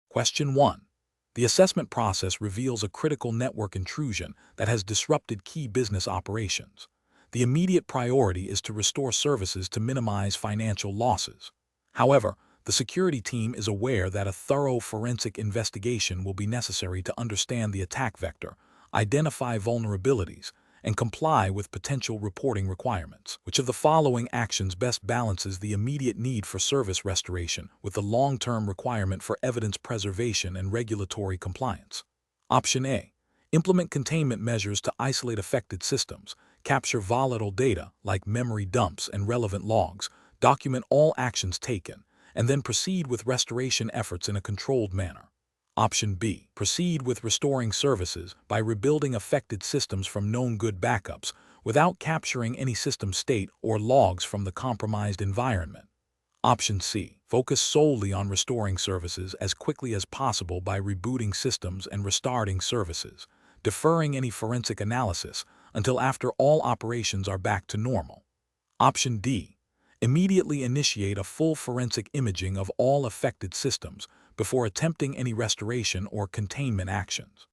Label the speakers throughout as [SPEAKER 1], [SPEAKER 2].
[SPEAKER 1] Question 1. The assessment process reveals a critical network intrusion that has disrupted key business operations. The immediate priority is to restore services to minimize financial losses. However, the security team is aware that a thorough forensic investigation will be necessary to understand the attack vector, identify vulnerabilities, and comply with potential reporting requirements. Which of the following actions best balances the immediate need for service restoration with the long-term requirement for evidence preservation and regulatory compliance? Option A. Implement containment measures to isolate affected systems, capture volatile data like memory dumps and relevant logs, document all actions taken, and then proceed with restoration efforts in a controlled manner. Option B. Proceed with restoring services by rebuilding affected systems from known good backups without capturing any system state or logs from the compromised environment. Option C. Focus solely on restoring services as quickly as possible by rebooting systems and restarting services, deferring any forensic analysis until after all operations are back to normal. Option D. Immediately initiate a full forensic imaging of all affected systems before attempting any restoration or containment actions.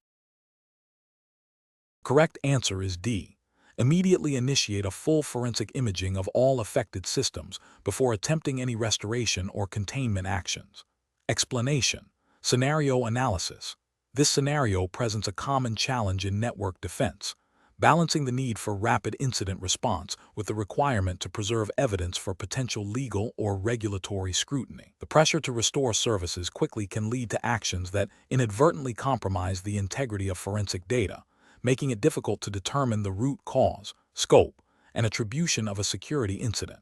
[SPEAKER 1] Correct answer is D. Immediately initiate a full forensic imaging of all affected systems before attempting any restoration or containment actions. Explanation. Scenario analysis. This scenario presents a common challenge in network defense, balancing the need for rapid incident response with the requirement to preserve evidence for potential legal or regulatory scrutiny. The pressure to restore services quickly can lead to actions that inadvertently compromise the integrity of forensic data, making it difficult to determine the root cause, scope, and attribution of a security incident.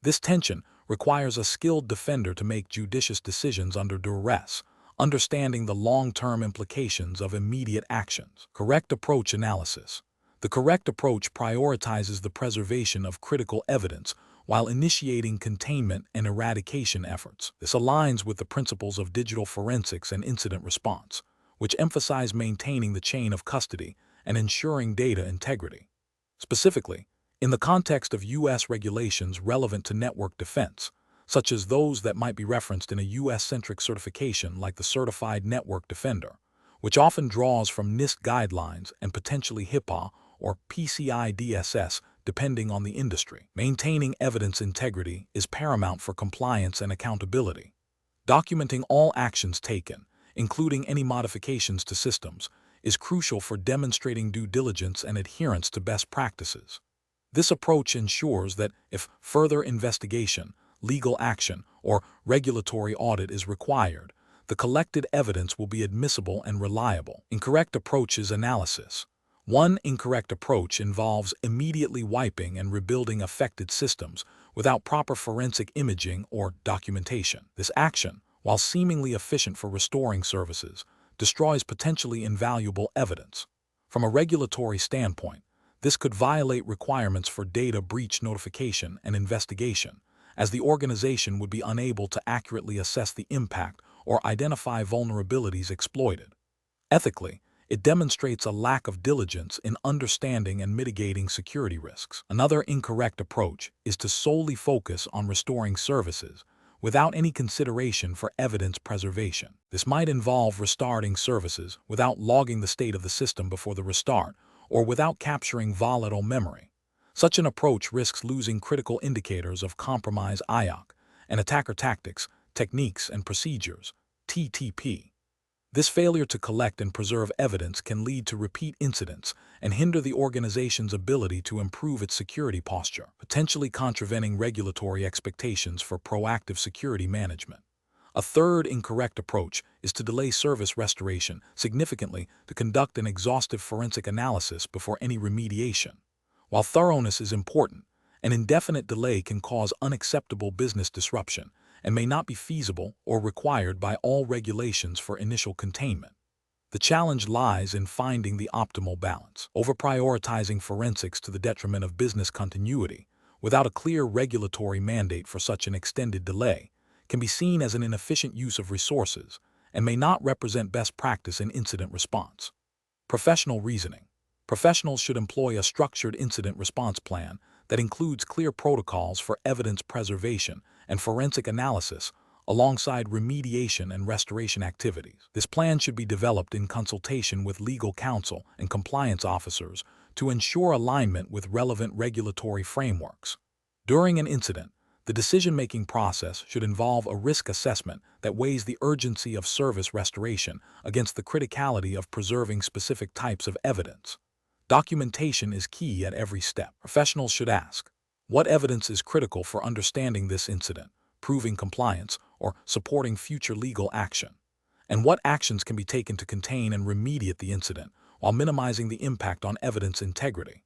[SPEAKER 1] This tension requires a skilled defender to make judicious decisions under duress, understanding the long-term implications of immediate actions. Correct approach analysis. The correct approach prioritizes the preservation of critical evidence while initiating containment and eradication efforts. This aligns with the principles of digital forensics and incident response, which emphasize maintaining the chain of custody and ensuring data integrity. Specifically, in the context of U.S. regulations relevant to network defense, such as those that might be referenced in a U.S.-centric certification like the Certified Network Defender, which often draws from NIST guidelines and potentially HIPAA or PCI DSS, depending on the industry. Maintaining evidence integrity is paramount for compliance and accountability. Documenting all actions taken, including any modifications to systems, is crucial for demonstrating due diligence and adherence to best practices. This approach ensures that if further investigation, legal action, or regulatory audit is required, the collected evidence will be admissible and reliable. Incorrect approach is analysis. One incorrect approach involves immediately wiping and rebuilding affected systems without proper forensic imaging or documentation. This action, while seemingly efficient for restoring services, destroys potentially invaluable evidence. From a regulatory standpoint, this could violate requirements for data breach notification and investigation, as the organization would be unable to accurately assess the impact or identify vulnerabilities exploited. Ethically, it demonstrates a lack of diligence in understanding and mitigating security risks. Another incorrect approach is to solely focus on restoring services without any consideration for evidence preservation. This might involve restarting services without logging the state of the system before the restart or without capturing volatile memory. Such an approach risks losing critical indicators of compromise IOC and attacker tactics, techniques, and procedures, TTP. This failure to collect and preserve evidence can lead to repeat incidents and hinder the organization's ability to improve its security posture, potentially contravening regulatory expectations for proactive security management. A third incorrect approach is to delay service restoration significantly to conduct an exhaustive forensic analysis before any remediation. While thoroughness is important, an indefinite delay can cause unacceptable business disruption and may not be feasible or required by all regulations for initial containment. The challenge lies in finding the optimal balance. Over-prioritizing forensics to the detriment of business continuity, without a clear regulatory mandate for such an extended delay, can be seen as an inefficient use of resources and may not represent best practice in incident response. Professional reasoning. Professionals should employ a structured incident response plan that includes clear protocols for evidence preservation and forensic analysis, alongside remediation and restoration activities. This plan should be developed in consultation with legal counsel and compliance officers to ensure alignment with relevant regulatory frameworks. During an incident, the decision-making process should involve a risk assessment that weighs the urgency of service restoration against the criticality of preserving specific types of evidence. Documentation is key at every step. Professionals should ask, what evidence is critical for understanding this incident, proving compliance, or supporting future legal action? And what actions can be taken to contain and remediate the incident while minimizing the impact on evidence integrity?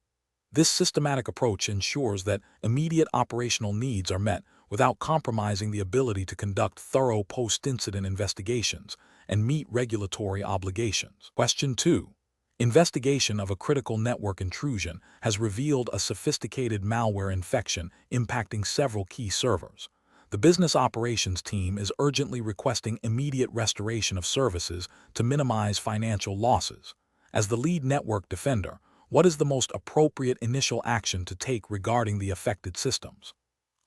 [SPEAKER 1] This systematic approach ensures that immediate operational needs are met without compromising the ability to conduct thorough post-incident investigations and meet regulatory obligations. Question 2. Investigation of a critical network intrusion has revealed a sophisticated malware infection impacting several key servers. The business operations team is urgently requesting immediate restoration of services to minimize financial losses. As the lead network defender, what is the most appropriate initial action to take regarding the affected systems?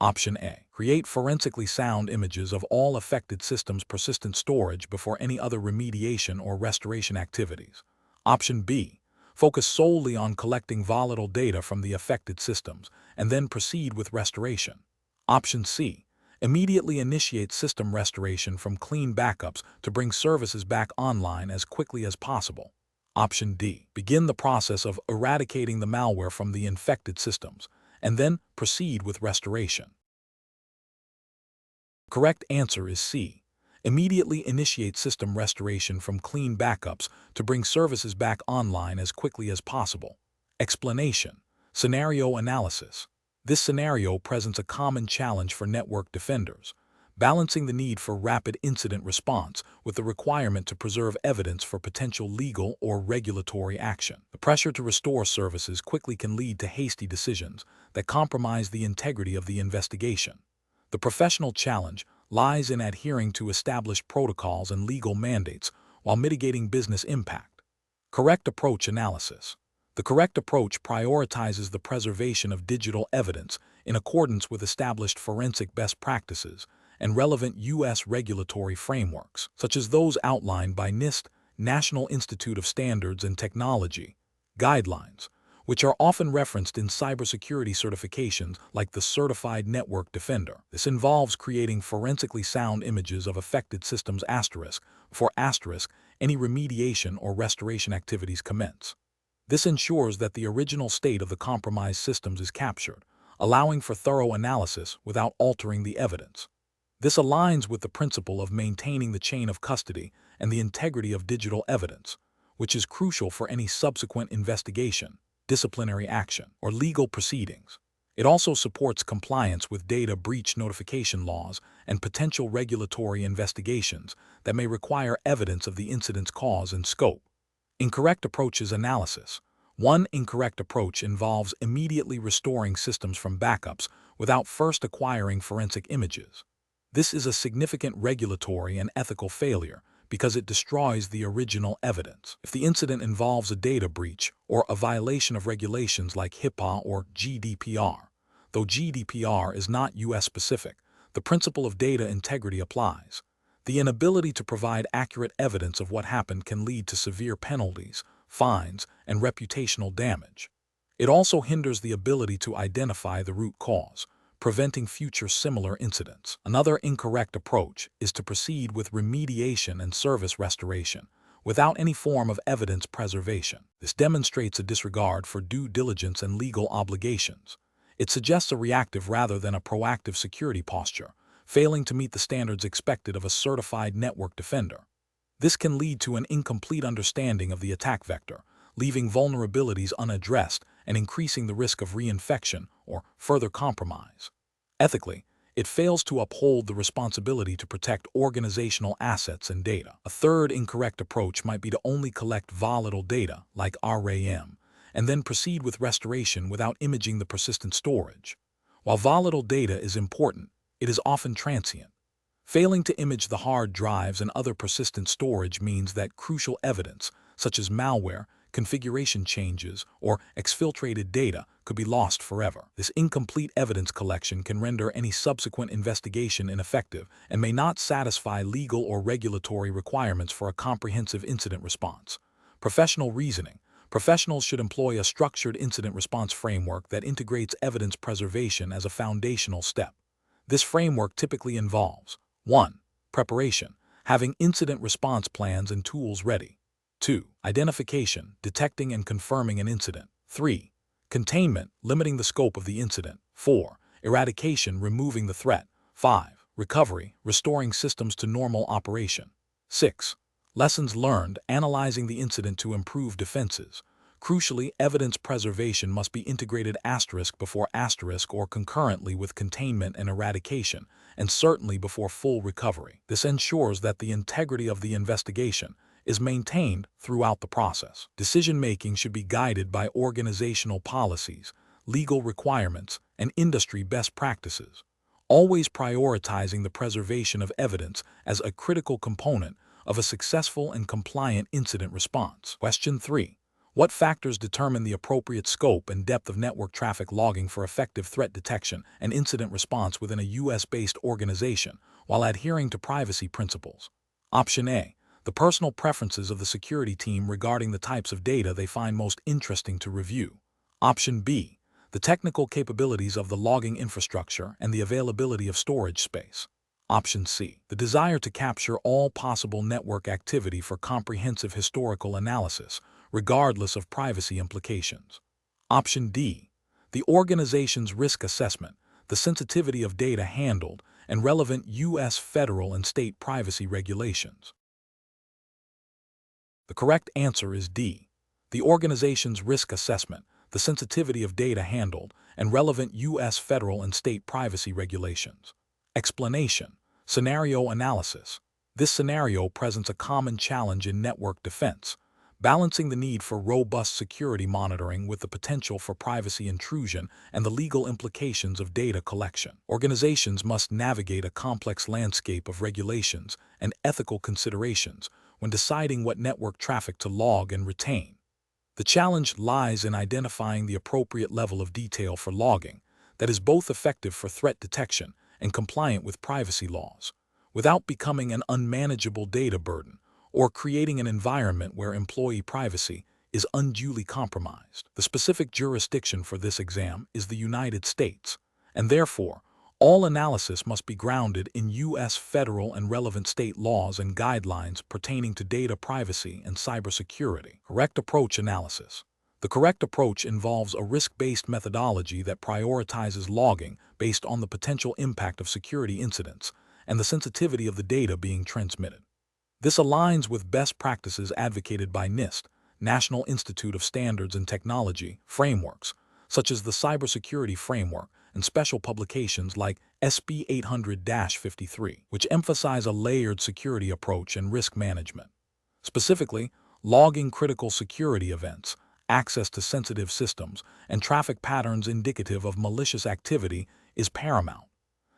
[SPEAKER 1] Option A. Create forensically sound images of all affected systems' persistent storage before any other remediation or restoration activities. Option B. Focus solely on collecting volatile data from the affected systems and then proceed with restoration. Option C. Immediately initiate system restoration from clean backups to bring services back online as quickly as possible. Option D. Begin the process of eradicating the malware from the infected systems and then proceed with restoration. Correct answer is C. Immediately initiate system restoration from clean backups to bring services back online as quickly as possible. Explanation. Scenario analysis. This scenario presents a common challenge for network defenders, balancing the need for rapid incident response with the requirement to preserve evidence for potential legal or regulatory action. The pressure to restore services quickly can lead to hasty decisions that compromise the integrity of the investigation. The professional challenge lies in adhering to established protocols and legal mandates while mitigating business impact. Correct approach analysis. The correct approach prioritizes the preservation of digital evidence in accordance with established forensic best practices and relevant U.S. regulatory frameworks, such as those outlined by NIST, National Institute of Standards and Technology, guidelines, which are often referenced in cybersecurity certifications like the Certified Network Defender. This involves creating forensically sound images of affected systems before any remediation or restoration activities commence. This ensures that the original state of the compromised systems is captured, allowing for thorough analysis without altering the evidence. This aligns with the principle of maintaining the chain of custody and the integrity of digital evidence, which is crucial for any subsequent investigation, disciplinary action, or legal proceedings. It also supports compliance with data breach notification laws and potential regulatory investigations that may require evidence of the incident's cause and scope. Incorrect approaches analysis. One incorrect approach involves immediately restoring systems from backups without first acquiring forensic images. This is a significant regulatory and ethical failure because it destroys the original evidence. If the incident involves a data breach or a violation of regulations like HIPAA or GDPR, though GDPR is not U.S.-specific, the principle of data integrity applies. The inability to provide accurate evidence of what happened can lead to severe penalties, fines, and reputational damage. It also hinders the ability to identify the root cause, preventing future similar incidents. Another incorrect approach is to proceed with remediation and service restoration without any form of evidence preservation. This demonstrates a disregard for due diligence and legal obligations. It suggests a reactive rather than a proactive security posture, failing to meet the standards expected of a certified network defender. This can lead to an incomplete understanding of the attack vector, leaving vulnerabilities unaddressed and increasing the risk of reinfection or further compromise. Ethically, it fails to uphold the responsibility to protect organizational assets and data. A third incorrect approach might be to only collect volatile data, like RAM, and then proceed with restoration without imaging the persistent storage. While volatile data is important, it is often transient. Failing to image the hard drives and other persistent storage means that crucial evidence, such as malware, configuration changes, or exfiltrated data could be lost forever. This incomplete evidence collection can render any subsequent investigation ineffective and may not satisfy legal or regulatory requirements for a comprehensive incident response. Professional reasoning. Professionals should employ a structured incident response framework that integrates evidence preservation as a foundational step. This framework typically involves 1. Preparation, having incident response plans and tools ready. 2. Identification, detecting and confirming an incident. 3. Containment, limiting the scope of the incident. 4. Eradication, removing the threat. 5. Recovery, restoring systems to normal operation. 6. Lessons learned, analyzing the incident to improve defenses. Crucially, evidence preservation must be integrated before or concurrently with containment and eradication, and certainly before full recovery. This ensures that the integrity of the investigation is maintained throughout the process. Decision-making should be guided by organizational policies, legal requirements, and industry best practices, always prioritizing the preservation of evidence as a critical component of a successful and compliant incident response. Question 3. What factors determine the appropriate scope and depth of network traffic logging for effective threat detection and incident response within a U.S.-based organization while adhering to privacy principles? Option A. The personal preferences of the security team regarding the types of data they find most interesting to review. Option B. The technical capabilities of the logging infrastructure and the availability of storage space. Option C. The desire to capture all possible network activity for comprehensive historical analysis, regardless of privacy implications. Option D. The organization's risk assessment, the sensitivity of data handled, and relevant U.S. federal and state privacy regulations. The correct answer is D. The organization's risk assessment, the sensitivity of data handled, and relevant U.S. federal and state privacy regulations. Explanation. Scenario analysis. This scenario presents a common challenge in network defense, balancing the need for robust security monitoring with the potential for privacy intrusion and the legal implications of data collection. Organizations must navigate a complex landscape of regulations and ethical considerations when deciding what network traffic to log and retain. The challenge lies in identifying the appropriate level of detail for logging that is both effective for threat detection and compliant with privacy laws, without becoming an unmanageable data burden or creating an environment where employee privacy is unduly compromised. The specific jurisdiction for this exam is the United States, and therefore, all analysis must be grounded in U.S. federal and relevant state laws and guidelines pertaining to data privacy and cybersecurity. Correct approach analysis. The correct approach involves a risk-based methodology that prioritizes logging based on the potential impact of security incidents and the sensitivity of the data being transmitted. This aligns with best practices advocated by NIST, National Institute of Standards and Technology, frameworks, such as the Cybersecurity Framework and special publications like SB 800-53, which emphasize a layered security approach and risk management. Specifically, logging critical security events, access to sensitive systems, and traffic patterns indicative of malicious activity is paramount.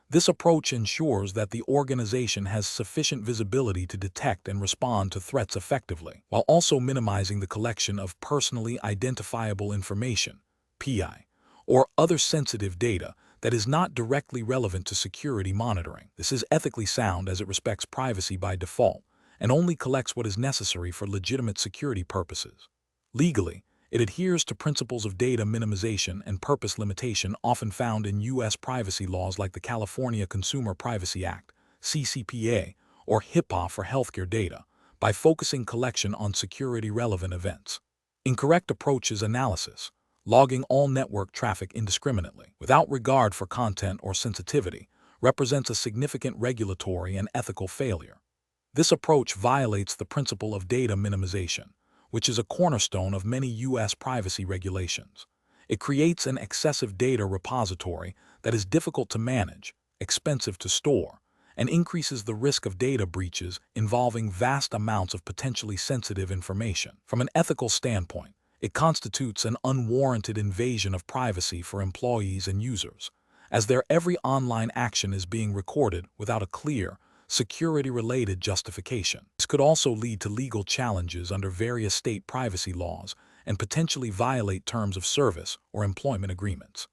[SPEAKER 1] This approach ensures that the organization has sufficient visibility to detect and respond to threats effectively, while also minimizing the collection of personally identifiable information, PI, or other sensitive data that is not directly relevant to security monitoring. This is ethically sound as it respects privacy by default and only collects what is necessary for legitimate security purposes. Legally, it adheres to principles of data minimization and purpose limitation often found in U.S. privacy laws like the California Consumer Privacy Act, CCPA, or HIPAA for healthcare data, by focusing collection on security-relevant events. Incorrect approach is analysis, logging all network traffic indiscriminately, without regard for content or sensitivity, represents a significant regulatory and ethical failure. This approach violates the principle of data minimization, which is a cornerstone of many U.S. privacy regulations. It creates an excessive data repository that is difficult to manage, expensive to store, and increases the risk of data breaches involving vast amounts of potentially sensitive information. From an ethical standpoint, it constitutes an unwarranted invasion of privacy for employees and users, as their every online action is being recorded without a clear, security-related justification. This could also lead to legal challenges under various state privacy laws and potentially violate terms of service or employment agreements.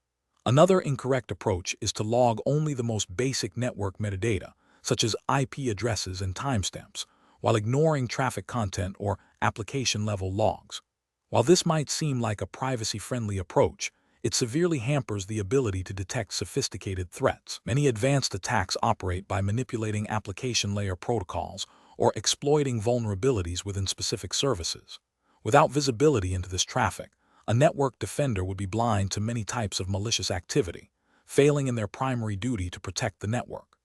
[SPEAKER 1] Another incorrect approach is to log only the most basic network metadata, such as IP addresses and timestamps, while ignoring traffic content or application-level logs. While this might seem like a privacy-friendly approach, it severely hampers the ability to detect sophisticated threats. Many advanced attacks operate by manipulating application layer protocols or exploiting vulnerabilities within specific services. Without visibility into this traffic, a network defender would be blind to many types of malicious activity, failing in their primary duty to protect the network.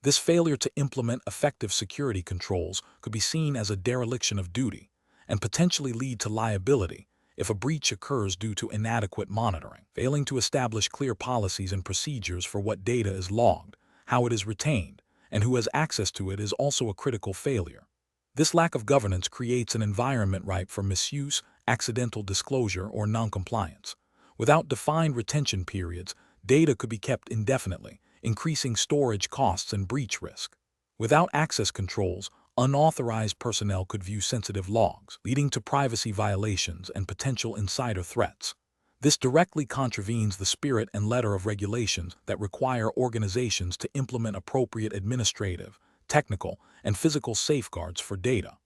[SPEAKER 1] This failure to implement effective security controls could be seen as a dereliction of duty and potentially lead to liability if a breach occurs due to inadequate monitoring. Failing to establish clear policies and procedures for what data is logged, how it is retained, and who has access to it is also a critical failure. This lack of governance creates an environment ripe for misuse, accidental disclosure, or noncompliance. Without defined retention periods, data could be kept indefinitely, increasing storage costs and breach risk. Without access controls, unauthorized personnel could view sensitive logs, leading to privacy violations and potential insider threats. This directly contravenes the spirit and letter of regulations that require organizations to implement appropriate administrative, technical, and physical safeguards for data.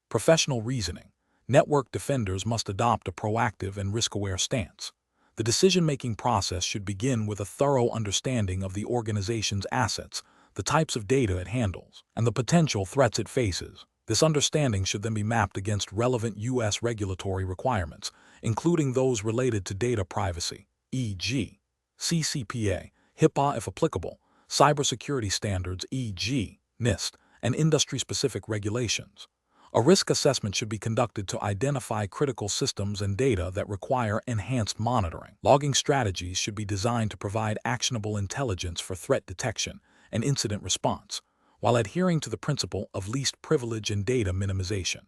[SPEAKER 1] Professional reasoning. Network defenders must adopt a proactive and risk-aware stance. The decision-making process should begin with a thorough understanding of the organization's assets, the types of data it handles, and the potential threats it faces. This understanding should then be mapped against relevant U.S. regulatory requirements, including those related to data privacy, e.g., CCPA, HIPAA if applicable, cybersecurity standards, e.g., NIST, and industry-specific regulations. A risk assessment should be conducted to identify critical systems and data that require enhanced monitoring. Logging strategies should be designed to provide actionable intelligence for threat detection and incident response, while adhering to the principle of least privilege and data minimization.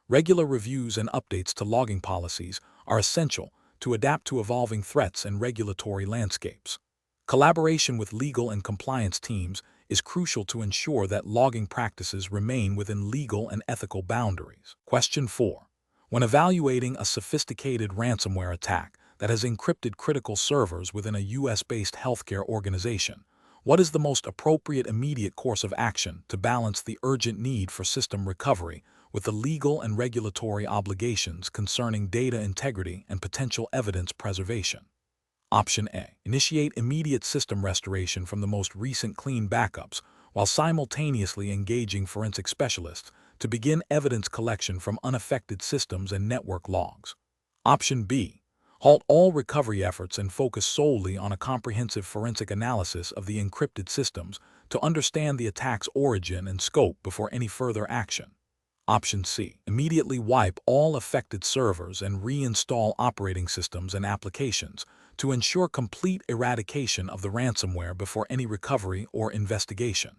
[SPEAKER 1] Regular reviews and updates to logging policies are essential to adapt to evolving threats and regulatory landscapes. Collaboration with legal and compliance teams is crucial to ensure that logging practices remain within legal and ethical boundaries. Question 4. When evaluating a sophisticated ransomware attack that has encrypted critical servers within a U.S.-based healthcare organization, what is the most appropriate immediate course of action to balance the urgent need for system recovery with the legal and regulatory obligations concerning data integrity and potential evidence preservation? Option A. Initiate immediate system restoration from the most recent clean backups while simultaneously engaging forensic specialists to begin evidence collection from unaffected systems and network logs. Option B. Halt all recovery efforts and focus solely on a comprehensive forensic analysis of the encrypted systems to understand the attack's origin and scope before any further action. Option C. Immediately wipe all affected servers and reinstall operating systems and applications to ensure complete eradication of the ransomware before any recovery or investigation.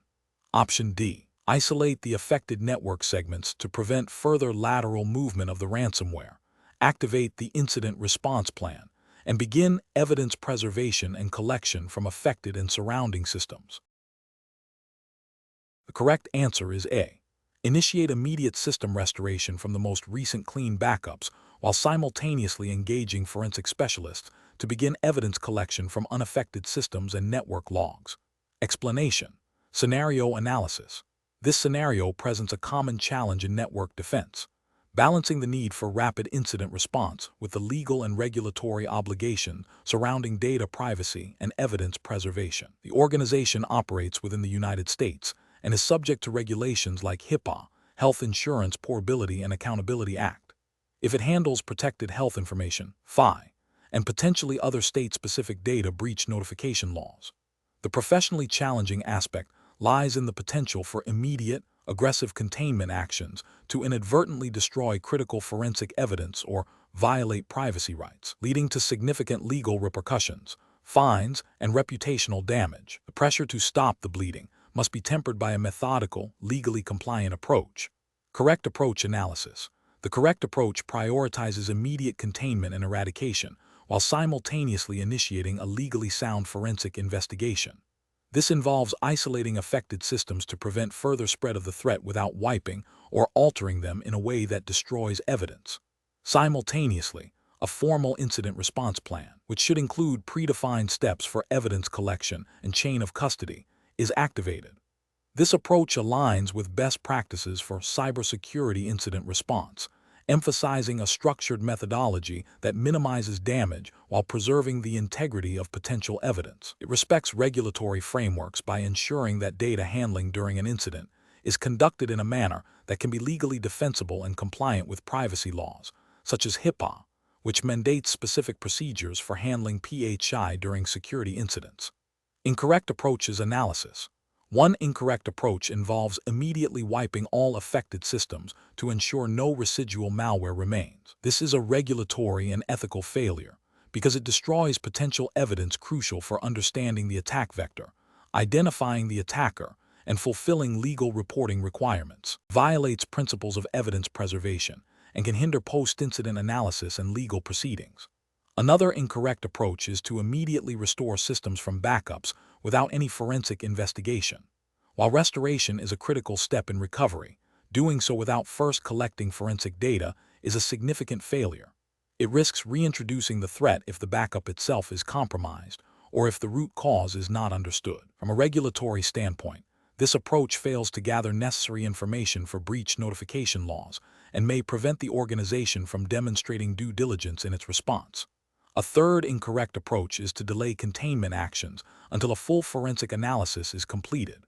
[SPEAKER 1] Option D. Isolate the affected network segments to prevent further lateral movement of the ransomware. Activate the incident response plan, and begin evidence preservation and collection from affected and surrounding systems. The correct answer is A. Initiate immediate system restoration from the most recent clean backups while simultaneously engaging forensic specialists to begin evidence collection from unaffected systems and network logs. Explanation. Scenario analysis. This scenario presents a common challenge in network defense, balancing the need for rapid incident response with the legal and regulatory obligation surrounding data privacy and evidence preservation. The organization operates within the United States and is subject to regulations like HIPAA, Health Insurance Portability and Accountability Act. If it handles protected health information, FI, and potentially other state-specific data breach notification laws. The professionally challenging aspect lies in the potential for immediate, aggressive containment actions to inadvertently destroy critical forensic evidence or violate privacy rights, leading to significant legal repercussions, fines, and reputational damage. The pressure to stop the bleeding must be tempered by a methodical, legally compliant approach. Correct approach analysis. The correct approach prioritizes immediate containment and eradication while simultaneously initiating a legally sound forensic investigation. This involves isolating affected systems to prevent further spread of the threat without wiping or altering them in a way that destroys evidence. Simultaneously, a formal incident response plan, which should include predefined steps for evidence collection and chain of custody, is activated. This approach aligns with best practices for cybersecurity incident response, emphasizing a structured methodology that minimizes damage while preserving the integrity of potential evidence. It respects regulatory frameworks by ensuring that data handling during an incident is conducted in a manner that can be legally defensible and compliant with privacy laws, such as HIPAA, which mandates specific procedures for handling PHI during security incidents. Incorrect approaches analysis. One incorrect approach involves immediately wiping all affected systems to ensure no residual malware remains. This is a regulatory and ethical failure because it destroys potential evidence crucial for understanding the attack vector, identifying the attacker, and fulfilling legal reporting requirements. Violates principles of evidence preservation and can hinder post-incident analysis and legal proceedings. Another incorrect approach is to immediately restore systems from backups without any forensic investigation. While restoration is a critical step in recovery, doing so without first collecting forensic data is a significant failure. It risks reintroducing the threat if the backup itself is compromised or if the root cause is not understood. From a regulatory standpoint, this approach fails to gather necessary information for breach notification laws and may prevent the organization from demonstrating due diligence in its response. A third incorrect approach is to delay containment actions until a full forensic analysis is completed.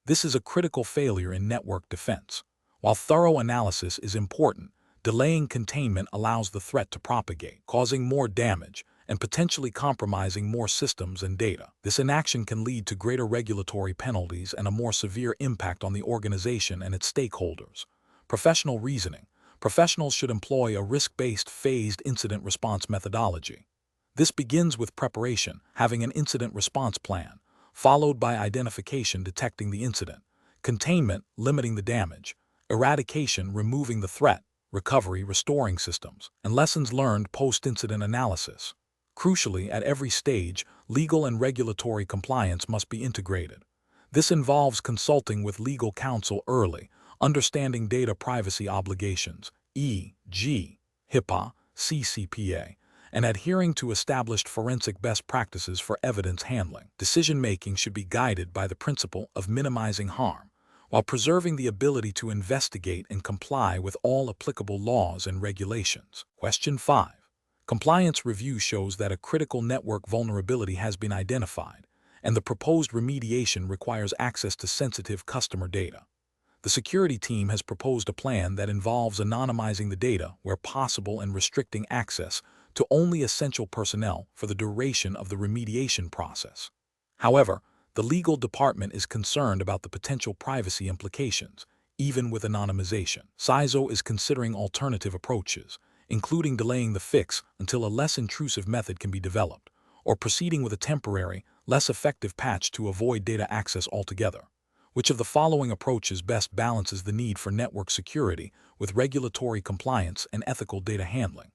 [SPEAKER 1] This is a critical failure in network defense. While thorough analysis is important, delaying containment allows the threat to propagate, causing more damage and potentially compromising more systems and data. This inaction can lead to greater regulatory penalties and a more severe impact on the organization and its stakeholders. Professional reasoning. Professionals should employ a risk-based phased incident response methodology. This begins with preparation, having an incident response plan, followed by identification detecting the incident, containment limiting the damage, eradication removing the threat, recovery restoring systems, and lessons learned post-incident analysis. Crucially, at every stage, legal and regulatory compliance must be integrated. This involves consulting with legal counsel early, understanding data privacy obligations, e.g., HIPAA, CCPA, and adhering to established forensic best practices for evidence handling. Decision-making should be guided by the principle of minimizing harm, while preserving the ability to investigate and comply with all applicable laws and regulations. Question 5. Compliance review shows that a critical network vulnerability has been identified, and the proposed remediation requires access to sensitive customer data. The security team has proposed a plan that involves anonymizing the data where possible and restricting access to only essential personnel for the duration of the remediation process. However, the legal department is concerned about the potential privacy implications, even with anonymization. CISO is considering alternative approaches, including delaying the fix until a less intrusive method can be developed, or proceeding with a temporary, less effective patch to avoid data access altogether. Which of the following approaches best balances the need for network security with regulatory compliance and ethical data handling?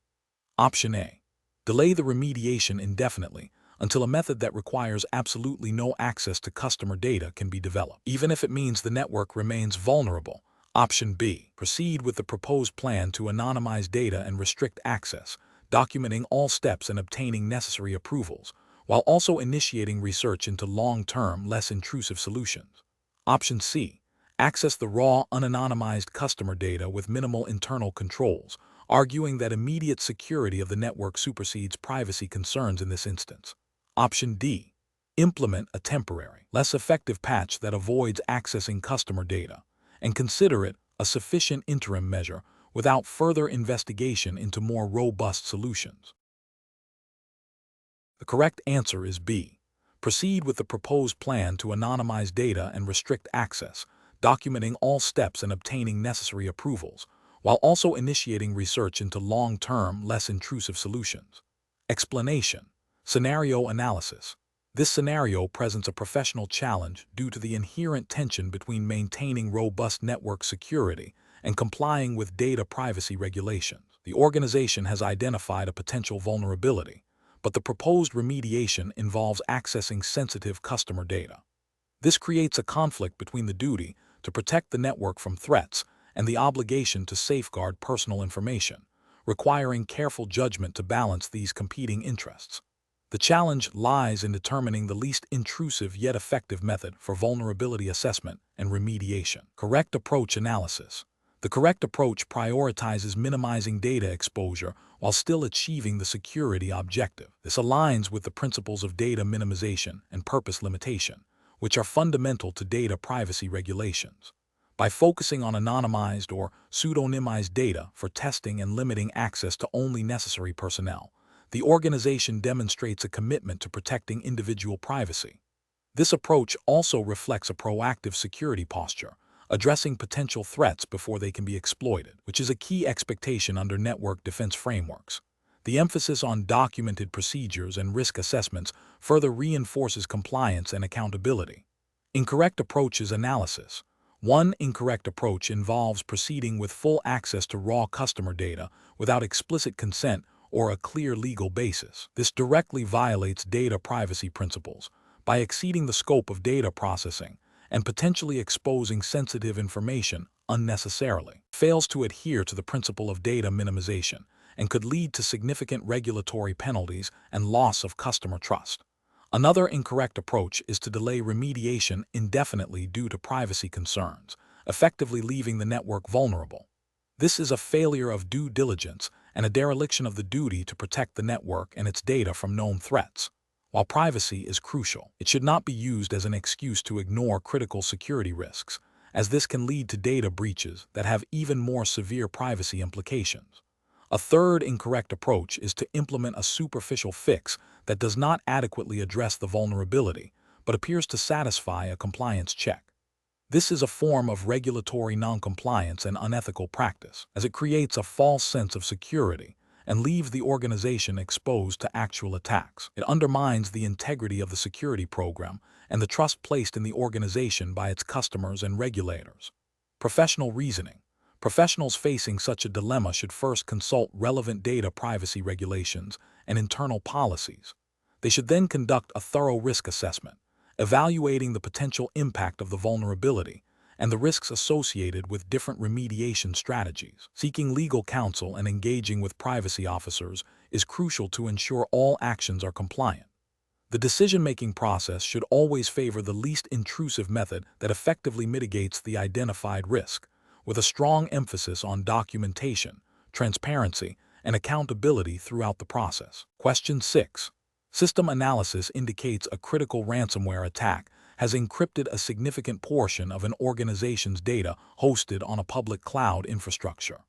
[SPEAKER 1] Option A. Delay the remediation indefinitely until a method that requires absolutely no access to customer data can be developed, even if it means the network remains vulnerable. Option B. Proceed with the proposed plan to anonymize data and restrict access, documenting all steps and obtaining necessary approvals, while also initiating research into long-term, less intrusive solutions. Option C. Access the raw, unanonymized customer data with minimal internal controls, arguing that immediate security of the network supersedes privacy concerns in this instance. Option D. Implement a temporary, less effective patch that avoids accessing customer data, and consider it a sufficient interim measure without further investigation into more robust solutions. The correct answer is B. Proceed with the proposed plan to anonymize data and restrict access, documenting all steps and obtaining necessary approvals, while also initiating research into long-term, less intrusive solutions. Explanation. Scenario analysis. This scenario presents a professional challenge due to the inherent tension between maintaining robust network security and complying with data privacy regulations. The organization has identified a potential vulnerability, but the proposed remediation involves accessing sensitive customer data. This creates a conflict between the duty to protect the network from threats and the obligation to safeguard personal information, requiring careful judgment to balance these competing interests. The challenge lies in determining the least intrusive yet effective method for vulnerability assessment and remediation. Correct approach analysis. The correct approach prioritizes minimizing data exposure while still achieving the security objective. This aligns with the principles of data minimization and purpose limitation, which are fundamental to data privacy regulations. By focusing on anonymized or pseudonymized data for testing and limiting access to only necessary personnel, the organization demonstrates a commitment to protecting individual privacy. This approach also reflects a proactive security posture, addressing potential threats before they can be exploited, which is a key expectation under network defense frameworks. The emphasis on documented procedures and risk assessments further reinforces compliance and accountability. Incorrect approaches analysis. One incorrect approach involves proceeding with full access to raw customer data without explicit consent or a clear legal basis. This directly violates data privacy principles by exceeding the scope of data processing and potentially exposing sensitive information unnecessarily. Fails to adhere to the principle of data minimization and could lead to significant regulatory penalties and loss of customer trust. Another incorrect approach is to delay remediation indefinitely due to privacy concerns, effectively leaving the network vulnerable. This is a failure of due diligence and a dereliction of the duty to protect the network and its data from known threats. While privacy is crucial, it should not be used as an excuse to ignore critical security risks, as this can lead to data breaches that have even more severe privacy implications. A third incorrect approach is to implement a superficial fix that does not adequately address the vulnerability, but appears to satisfy a compliance check. This is a form of regulatory noncompliance and unethical practice, as it creates a false sense of security and leaves the organization exposed to actual attacks. It undermines the integrity of the security program and the trust placed in the organization by its customers and regulators. Professional reasoning. Professionals facing such a dilemma should first consult relevant data privacy regulations and internal policies. They should then conduct a thorough risk assessment, evaluating the potential impact of the vulnerability and the risks associated with different remediation strategies. Seeking legal counsel and engaging with privacy officers is crucial to ensure all actions are compliant. The decision-making process should always favor the least intrusive method that effectively mitigates the identified risk, with a strong emphasis on documentation, transparency, and accountability throughout the process. Question 6. System analysis indicates a critical ransomware attack has encrypted a significant portion of an organization's data hosted on a public cloud infrastructure.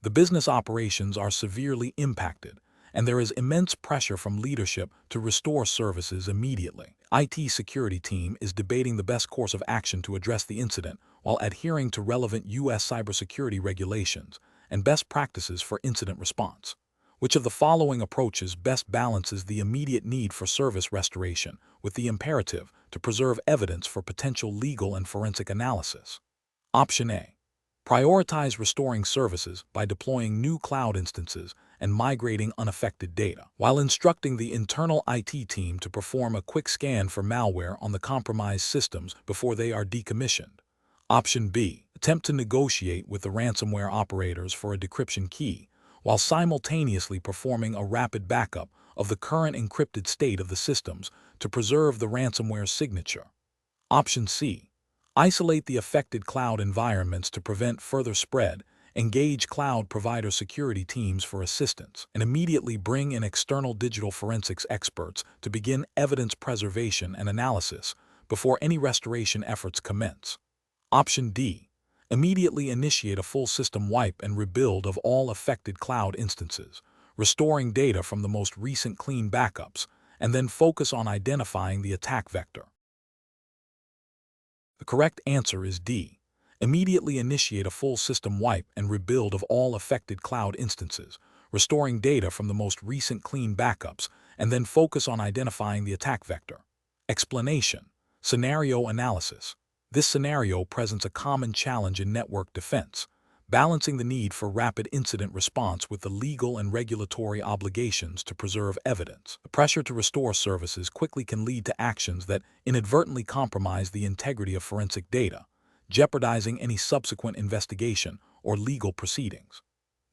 [SPEAKER 1] The business operations are severely impacted, and there is immense pressure from leadership to restore services immediately. IT security team is debating the best course of action to address the incident while adhering to relevant U.S. cybersecurity regulations and best practices for incident response. Which of the following approaches best balances the immediate need for service restoration with the imperative to preserve evidence for potential legal and forensic analysis? Option A. Prioritize restoring services by deploying new cloud instances and migrating unaffected data, while instructing the internal IT team to perform a quick scan for malware on the compromised systems before they are decommissioned. Option B. Attempt to negotiate with the ransomware operators for a decryption key, while simultaneously performing a rapid backup of the current encrypted state of the systems to preserve the ransomware signature. Option C. Isolate the affected cloud environments to prevent further spread, engage cloud provider security teams for assistance, and immediately bring in external digital forensics experts to begin evidence preservation and analysis before any restoration efforts commence. Option D. Immediately initiate a full system wipe and rebuild of all affected cloud instances, restoring data from the most recent clean backups, and then focus on identifying the attack vector. The correct answer is D. Immediately initiate a full system wipe and rebuild of all affected cloud instances, restoring data from the most recent clean backups, and then focus on identifying the attack vector. Explanation. Scenario analysis. This scenario presents a common challenge in network defense, balancing the need for rapid incident response with the legal and regulatory obligations to preserve evidence. The pressure to restore services quickly can lead to actions that inadvertently compromise the integrity of forensic data, jeopardizing any subsequent investigation or legal proceedings.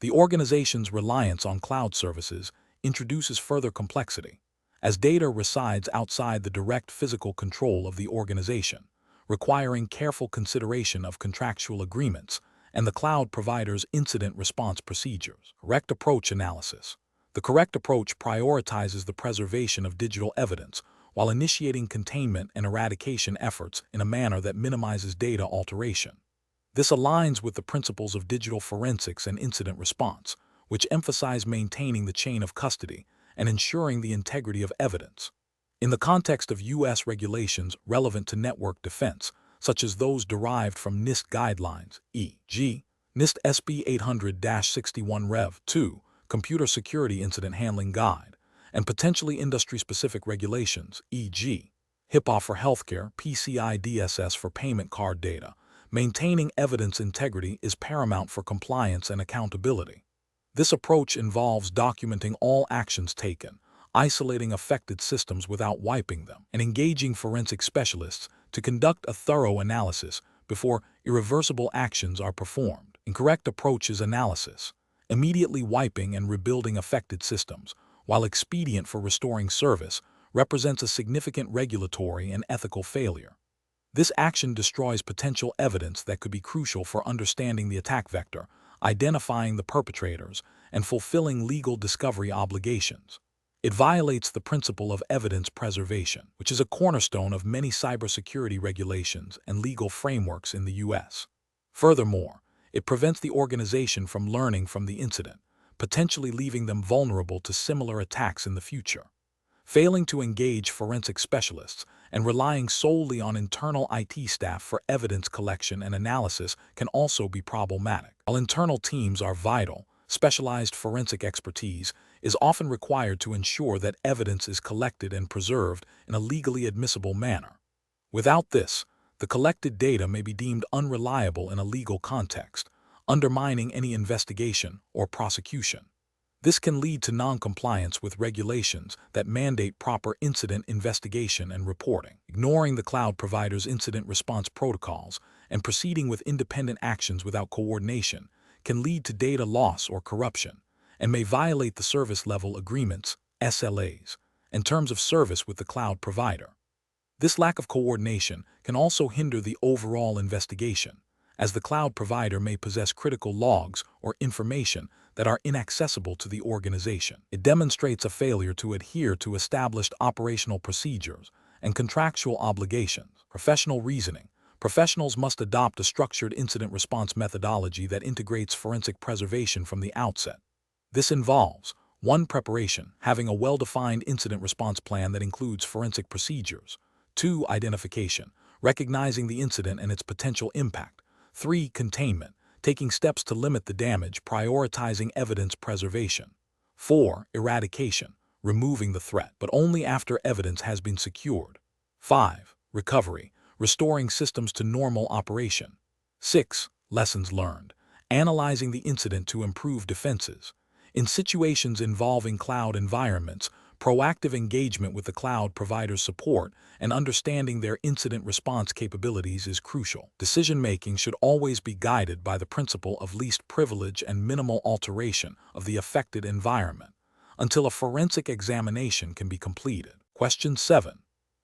[SPEAKER 1] The organization's reliance on cloud services introduces further complexity, as data resides outside the direct physical control of the organization, requiring careful consideration of contractual agreements and the cloud provider's incident response procedures. Correct approach analysis. The correct approach prioritizes the preservation of digital evidence while initiating containment and eradication efforts in a manner that minimizes data alteration. This aligns with the principles of digital forensics and incident response, which emphasize maintaining the chain of custody and ensuring the integrity of evidence. In the context of U.S. regulations relevant to network defense, such as those derived from NIST guidelines, e.g., NIST SB 800-61 Rev. 2, Computer Security Incident Handling Guide, and potentially industry-specific regulations, e.g., HIPAA for healthcare, PCI DSS for payment card data, maintaining evidence integrity is paramount for compliance and accountability. This approach involves documenting all actions taken, isolating affected systems without wiping them, and engaging forensic specialists to conduct a thorough analysis before irreversible actions are performed. Incorrect approach is analysis, immediately wiping and rebuilding affected systems, while expedient for restoring service, represents a significant regulatory and ethical failure. This action destroys potential evidence that could be crucial for understanding the attack vector, identifying the perpetrators, and fulfilling legal discovery obligations. It violates the principle of evidence preservation, which is a cornerstone of many cybersecurity regulations and legal frameworks in the U.S. Furthermore, it prevents the organization from learning from the incident, potentially leaving them vulnerable to similar attacks in the future. Failing to engage forensic specialists and relying solely on internal IT staff for evidence collection and analysis can also be problematic. While internal teams are vital, specialized forensic expertise is often required to ensure that evidence is collected and preserved in a legally admissible manner. Without this, the collected data may be deemed unreliable in a legal context, undermining any investigation or prosecution. This can lead to non-compliance with regulations that mandate proper incident investigation and reporting. Ignoring the cloud provider's incident response protocols and proceeding with independent actions without coordination can lead to data loss or corruption, and may violate the service level agreements, SLAs, and terms of service with the cloud provider. This lack of coordination can also hinder the overall investigation, as the cloud provider may possess critical logs or information that are inaccessible to the organization. It demonstrates a failure to adhere to established operational procedures and contractual obligations. Professional reasoning. Professionals must adopt a structured incident response methodology that integrates forensic preservation from the outset. This involves 1. Preparation, having a well-defined incident response plan that includes forensic procedures. 2. Identification, recognizing the incident and its potential impact. 3. Containment, taking steps to limit the damage, prioritizing evidence preservation. 4. Eradication, removing the threat, but only after evidence has been secured. 5. Recovery, restoring systems to normal operation. 6. Lessons learned, analyzing the incident to improve defenses. In situations involving cloud environments, proactive engagement with the cloud provider's support and understanding their incident response capabilities is crucial. Decision-making should always be guided by the principle of least privilege and minimal alteration of the affected environment until a forensic examination can be completed. Question 7.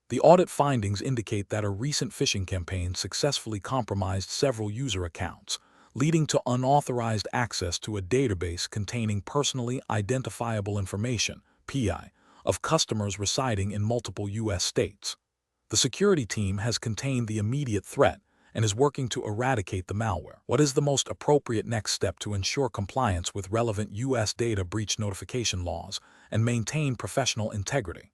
[SPEAKER 1] The audit findings indicate that a recent phishing campaign successfully compromised several user accounts, leading to unauthorized access to a database containing personally identifiable information, PI, of customers residing in multiple U.S. states. The security team has contained the immediate threat and is working to eradicate the malware. What is the most appropriate next step to ensure compliance with relevant U.S. data breach notification laws and maintain professional integrity?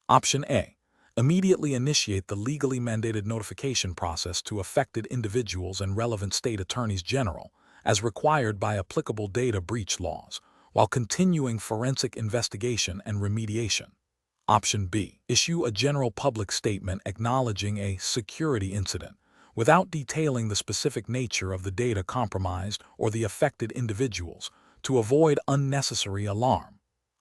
[SPEAKER 1] Option A. Immediately initiate the legally mandated notification process to affected individuals and relevant state attorneys general, as required by applicable data breach laws, while continuing forensic investigation and remediation. Option B. Issue a general public statement acknowledging a security incident, without detailing the specific nature of the data compromised or the affected individuals to avoid unnecessary alarm.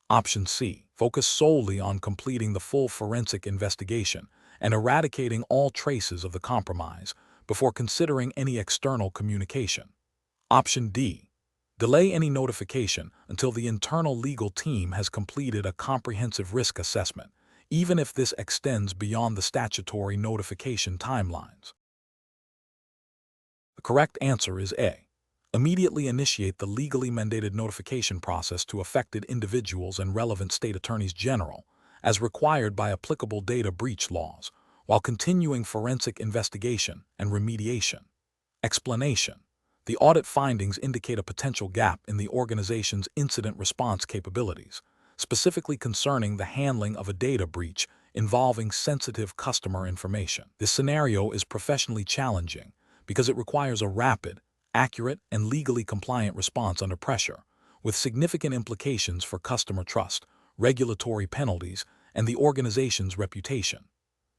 [SPEAKER 1] Option C. Focus solely on completing the full forensic investigation and eradicating all traces of the compromise before considering any external communication. Option D. Delay any notification until the internal legal team has completed a comprehensive risk assessment, even if this extends beyond the statutory notification timelines. The correct answer is A. Immediately initiate the legally mandated notification process to affected individuals and relevant state attorneys general, as required by applicable data breach laws, while continuing forensic investigation and remediation. Explanation: the audit findings indicate a potential gap in the organization's incident response capabilities, specifically concerning the handling of a data breach involving sensitive customer information. This scenario is professionally challenging because it requires a rapid, accurate, and legally compliant response under pressure, with significant implications for customer trust, regulatory penalties, and the organization's reputation.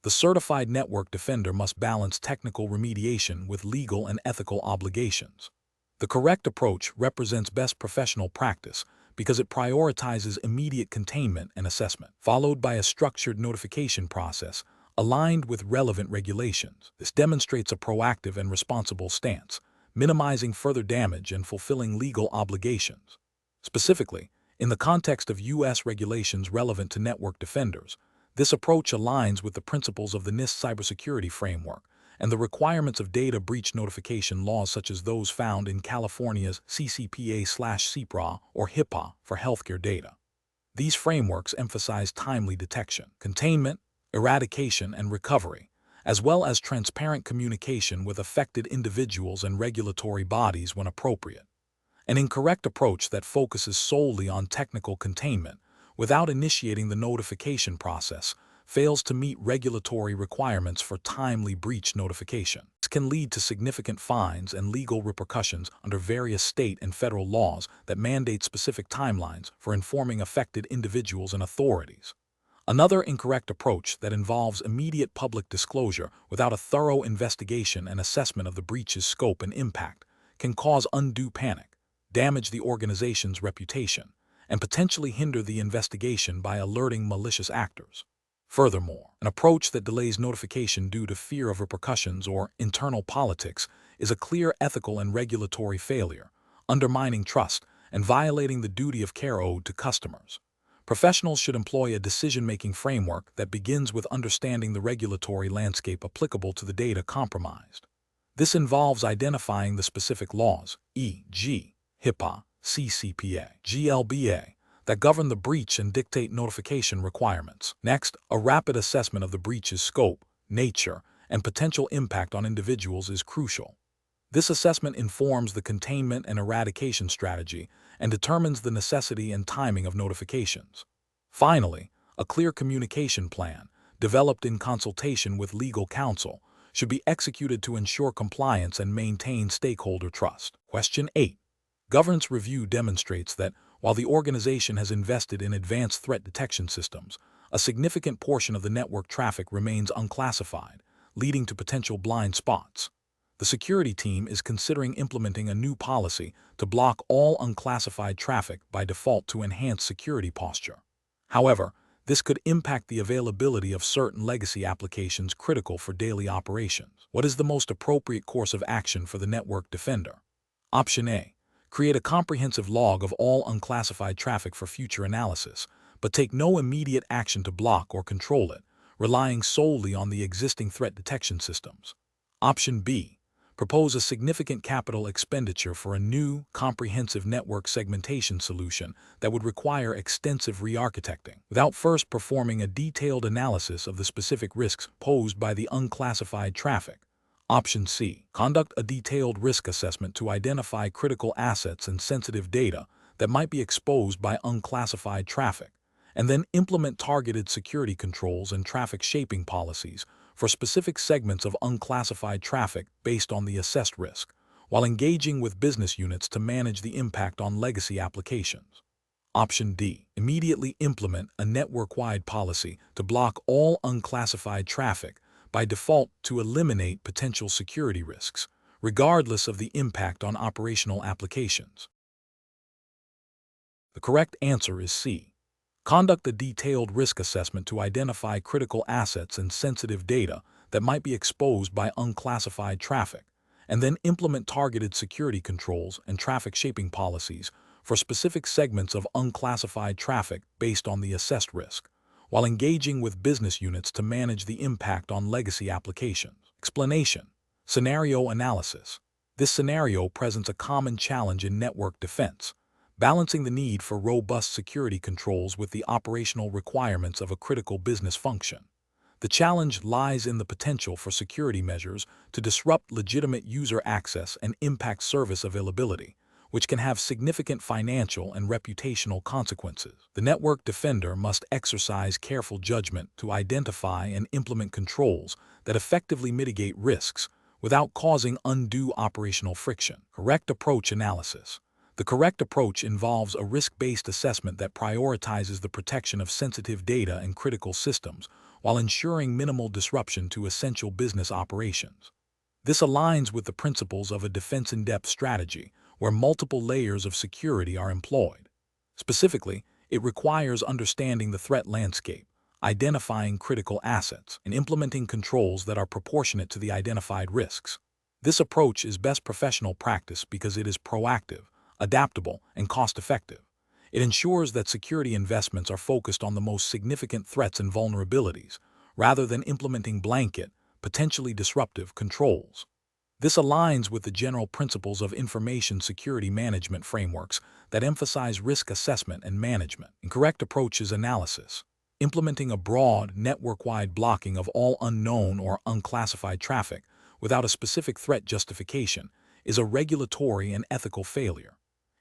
[SPEAKER 1] The certified network defender must balance technical remediation with legal and ethical obligations. The correct approach represents best professional practice because it prioritizes immediate containment and assessment, followed by a structured notification process aligned with relevant regulations. This demonstrates a proactive and responsible stance, minimizing further damage and fulfilling legal obligations. Specifically, in the context of U.S. regulations relevant to network defenders, this approach aligns with the principles of the NIST cybersecurity framework and the requirements of data breach notification laws such as those found in California's CCPA/CPRA or HIPAA for healthcare data. These frameworks emphasize timely detection, containment, eradication, and recovery, as well as transparent communication with affected individuals and regulatory bodies when appropriate. An incorrect approach that focuses solely on technical containment without initiating the notification process fails to meet regulatory requirements for timely breach notification. This can lead to significant fines and legal repercussions under various state and federal laws that mandate specific timelines for informing affected individuals and authorities. Another incorrect approach that involves immediate public disclosure without a thorough investigation and assessment of the breach's scope and impact can cause undue panic, damage the organization's reputation, and potentially hinder the investigation by alerting malicious actors. Furthermore, an approach that delays notification due to fear of repercussions or internal politics is a clear ethical and regulatory failure, undermining trust and violating the duty of care owed to customers. Professionals should employ a decision-making framework that begins with understanding the regulatory landscape applicable to the data compromised. This involves identifying the specific laws, e.g., HIPAA, CCPA, GLBA, that govern the breach and dictate notification requirements. Next, a rapid assessment of the breach's scope, nature, and potential impact on individuals is crucial. This assessment informs the containment and eradication strategy and determines the necessity and timing of notifications. Finally, a clear communication plan, developed in consultation with legal counsel, should be executed to ensure compliance and maintain stakeholder trust. Question 8. Governance review demonstrates that, while the organization has invested in advanced threat detection systems, a significant portion of the network traffic remains unclassified, leading to potential blind spots. The security team is considering implementing a new policy to block all unclassified traffic by default to enhance security posture. However, this could impact the availability of certain legacy applications critical for daily operations. What is the most appropriate course of action for the network defender? Option A. Create a comprehensive log of all unclassified traffic for future analysis, but take no immediate action to block or control it, relying solely on the existing threat detection systems. Option B. Propose a significant capital expenditure for a new, comprehensive network segmentation solution that would require extensive re-architecting, without first performing a detailed analysis of the specific risks posed by the unclassified traffic. Option C. Conduct a detailed risk assessment to identify critical assets and sensitive data that might be exposed by unclassified traffic, and then implement targeted security controls and traffic shaping policies for specific segments of unclassified traffic based on the assessed risk, while engaging with business units to manage the impact on legacy applications. Option D. Immediately implement a network-wide policy to block all unclassified traffic by default to eliminate potential security risks, regardless of the impact on operational applications. The correct answer is C. Conduct a detailed risk assessment to identify critical assets and sensitive data that might be exposed by unclassified traffic, and then implement targeted security controls and traffic shaping policies for specific segments of unclassified traffic based on the assessed risk, while engaging with business units to manage the impact on legacy applications. Explanation. Scenario analysis. This scenario presents a common challenge in network defense, balancing the need for robust security controls with the operational requirements of a critical business function. The challenge lies in the potential for security measures to disrupt legitimate user access and impact service availability, which can have significant financial and reputational consequences. The network defender must exercise careful judgment to identify and implement controls that effectively mitigate risks without causing undue operational friction. Correct approach analysis. The correct approach involves a risk-based assessment that prioritizes the protection of sensitive data and critical systems while ensuring minimal disruption to essential business operations. This aligns with the principles of a defense-in-depth strategy, where multiple layers of security are employed. Specifically, it requires understanding the threat landscape, identifying critical assets, and implementing controls that are proportionate to the identified risks. This approach is best professional practice because it is proactive, adaptable, and cost-effective. It ensures that security investments are focused on the most significant threats and vulnerabilities, rather than implementing blanket, potentially disruptive controls. This aligns with the general principles of information security management frameworks that emphasize risk assessment and management. Incorrect approach is analysis. Implementing a broad, network-wide blocking of all unknown or unclassified traffic without a specific threat justification is a regulatory and ethical failure.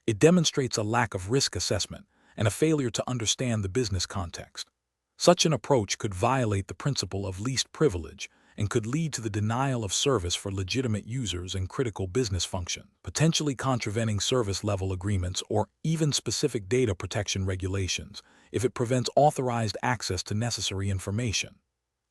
[SPEAKER 1] It demonstrates a lack of risk assessment and a failure to understand the business context. Such an approach could violate the principle of least privilege and could lead to the denial of service for legitimate users and critical business functions, potentially contravening service-level agreements or even specific data protection regulations if it prevents authorized access to necessary information.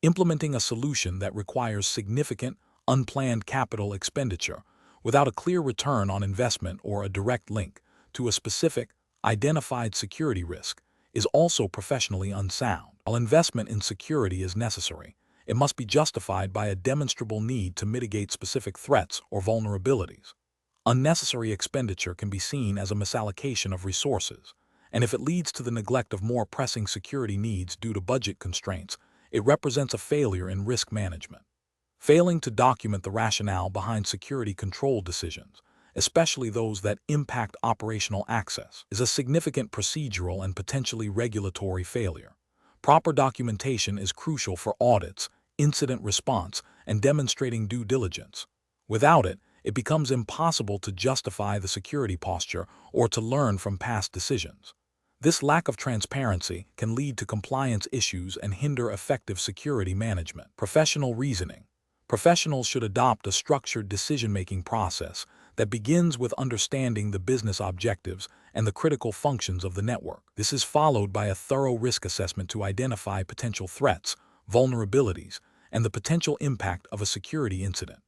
[SPEAKER 1] Implementing a solution that requires significant, unplanned capital expenditure without a clear return on investment or a direct link to a specific, identified security risk is also professionally unsound. While investment in security is necessary, it must be justified by a demonstrable need to mitigate specific threats or vulnerabilities. Unnecessary expenditure can be seen as a misallocation of resources, and if it leads to the neglect of more pressing security needs due to budget constraints, it represents a failure in risk management. Failing to document the rationale behind security control decisions, especially those that impact operational access, is a significant procedural and potentially regulatory failure. Proper documentation is crucial for audits, incident response, and demonstrating due diligence. Without it, it becomes impossible to justify the security posture or to learn from past decisions. This lack of transparency can lead to compliance issues and hinder effective security management. Professional reasoning. Professionals should adopt a structured decision-making process that begins with understanding the business objectives and the critical functions of the network. This is followed by a thorough risk assessment to identify potential threats, vulnerabilities, and the potential impact of a security incident.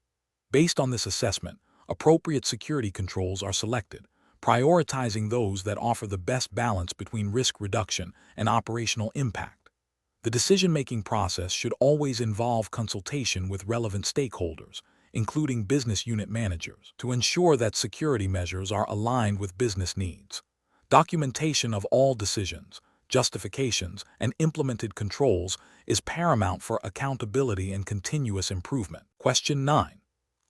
[SPEAKER 1] Based on this assessment, appropriate security controls are selected, prioritizing those that offer the best balance between risk reduction and operational impact. The decision-making process should always involve consultation with relevant stakeholders, including business unit managers, to ensure that security measures are aligned with business needs. Documentation of all decisions, justifications, and implemented controls is paramount for accountability and continuous improvement. Question 9.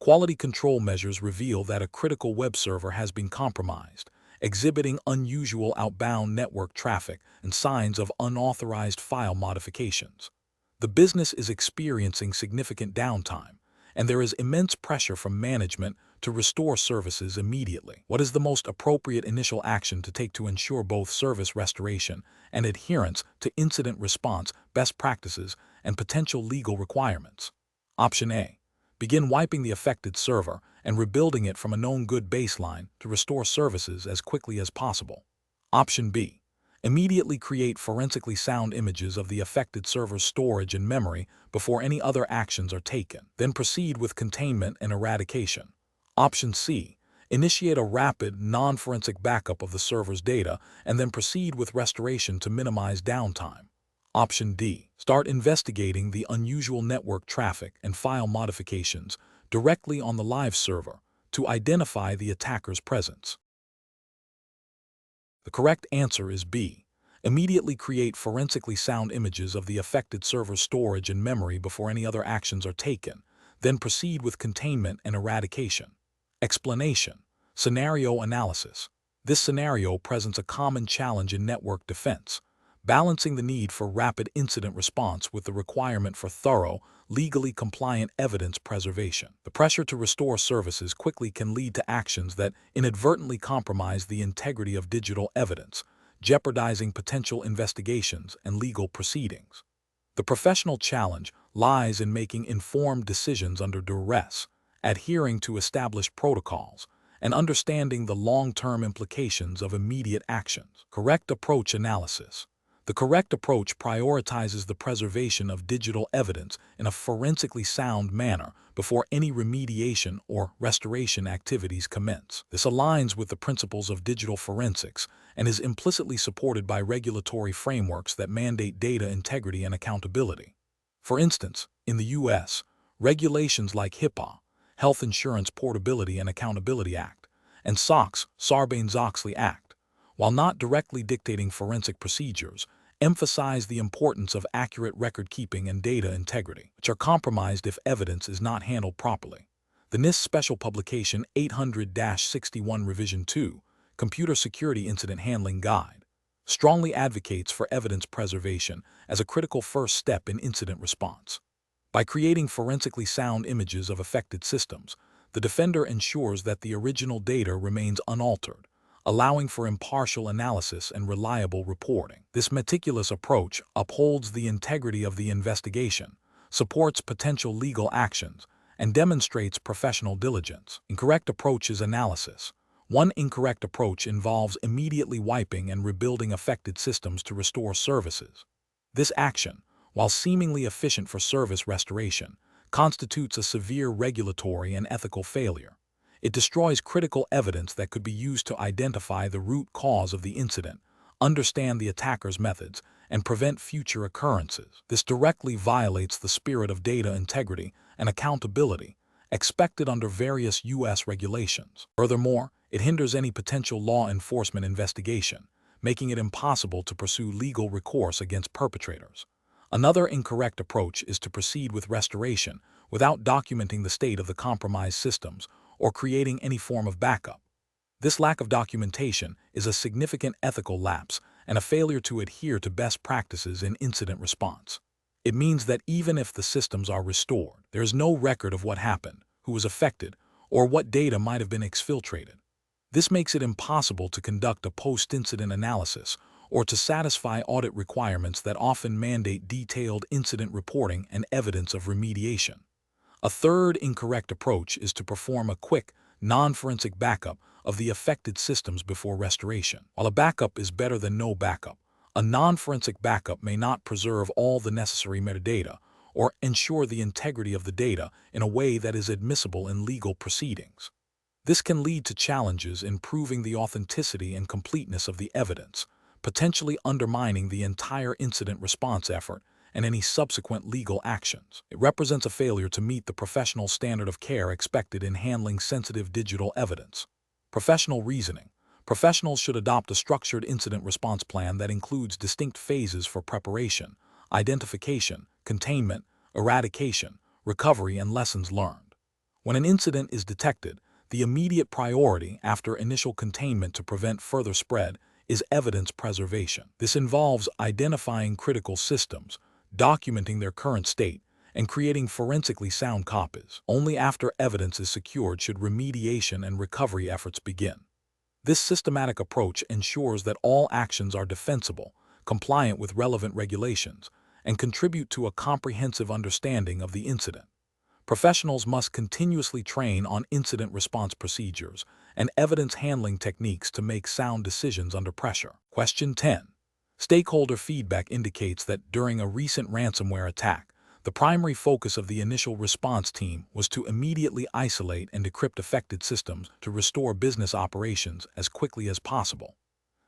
[SPEAKER 1] Quality control measures reveal that a critical web server has been compromised, exhibiting unusual outbound network traffic and signs of unauthorized file modifications. The business is experiencing significant downtime, and there is immense pressure from management to restore services immediately. What is the most appropriate initial action to take to ensure both service restoration and adherence to incident response best practices and potential legal requirements? Option A. Begin wiping the affected server and rebuilding it from a known good baseline to restore services as quickly as possible. Option B. Immediately create forensically sound images of the affected server's storage and memory before any other actions are taken. Then proceed with containment and eradication. Option C. Initiate a rapid, non-forensic backup of the server's data and then proceed with restoration to minimize downtime. Option D. Start investigating the unusual network traffic and file modifications directly on the live server to identify the attacker's presence. The correct answer is B. Immediately create forensically sound images of the affected server's storage and memory before any other actions are taken, then proceed with containment and eradication. Explanation: scenario analysis. This scenario presents a common challenge in network defense, balancing the need for rapid incident response with the requirement for thorough, legally compliant evidence preservation. The pressure to restore services quickly can lead to actions that inadvertently compromise the integrity of digital evidence, jeopardizing potential investigations and legal proceedings. The professional challenge lies in making informed decisions under duress, adhering to established protocols, and understanding the long-term implications of immediate actions. Correct approach analysis. The correct approach prioritizes the preservation of digital evidence in a forensically sound manner before any remediation or restoration activities commence. This aligns with the principles of digital forensics and is implicitly supported by regulatory frameworks that mandate data integrity and accountability. For instance, in the U.S., regulations like HIPAA, Health Insurance Portability and Accountability Act, and SOX, Sarbanes-Oxley Act, while not directly dictating forensic procedures, emphasize the importance of accurate record-keeping and data integrity, which are compromised if evidence is not handled properly. The NIST Special Publication 800-61 Revision 2, Computer Security Incident Handling Guide, strongly advocates for evidence preservation as a critical first step in incident response. By creating forensically sound images of affected systems, the defender ensures that the original data remains unaltered, allowing for impartial analysis and reliable reporting. This meticulous approach upholds the integrity of the investigation, supports potential legal actions, and demonstrates professional diligence. Incorrect approach is analysis. One incorrect approach involves immediately wiping and rebuilding affected systems to restore services. This action, while seemingly efficient for service restoration, constitutes a severe regulatory and ethical failure. It destroys critical evidence that could be used to identify the root cause of the incident, understand the attacker's methods, and prevent future occurrences. This directly violates the spirit of data integrity and accountability expected under various U.S. regulations. Furthermore, it hinders any potential law enforcement investigation, making it impossible to pursue legal recourse against perpetrators. Another incorrect approach is to proceed with restoration without documenting the state of the compromised systems or creating any form of backup. This lack of documentation is a significant ethical lapse and a failure to adhere to best practices in incident response. It means that even if the systems are restored, there is no record of what happened, who was affected, or what data might have been exfiltrated. This makes it impossible to conduct a post-incident analysis or to satisfy audit requirements that often mandate detailed incident reporting and evidence of remediation. A third incorrect approach is to perform a quick, non-forensic backup of the affected systems before restoration. While a backup is better than no backup, a non-forensic backup may not preserve all the necessary metadata or ensure the integrity of the data in a way that is admissible in legal proceedings. This can lead to challenges in proving the authenticity and completeness of the evidence, potentially undermining the entire incident response effort and any subsequent legal actions. It represents a failure to meet the professional standard of care expected in handling sensitive digital evidence. Professional reasoning. Professionals should adopt a structured incident response plan that includes distinct phases for preparation, identification, containment, eradication, recovery, and lessons learned. When an incident is detected, the immediate priority after initial containment to prevent further spread is evidence preservation. This involves identifying critical systems, documenting their current state, and creating forensically sound copies. Only after evidence is secured should remediation and recovery efforts begin. This systematic approach ensures that all actions are defensible, compliant with relevant regulations, and contribute to a comprehensive understanding of the incident. Professionals must continuously train on incident response procedures and evidence handling techniques to make sound decisions under pressure. Question 10. Stakeholder feedback indicates that during a recent ransomware attack, the primary focus of the initial response team was to immediately isolate and decrypt affected systems to restore business operations as quickly as possible.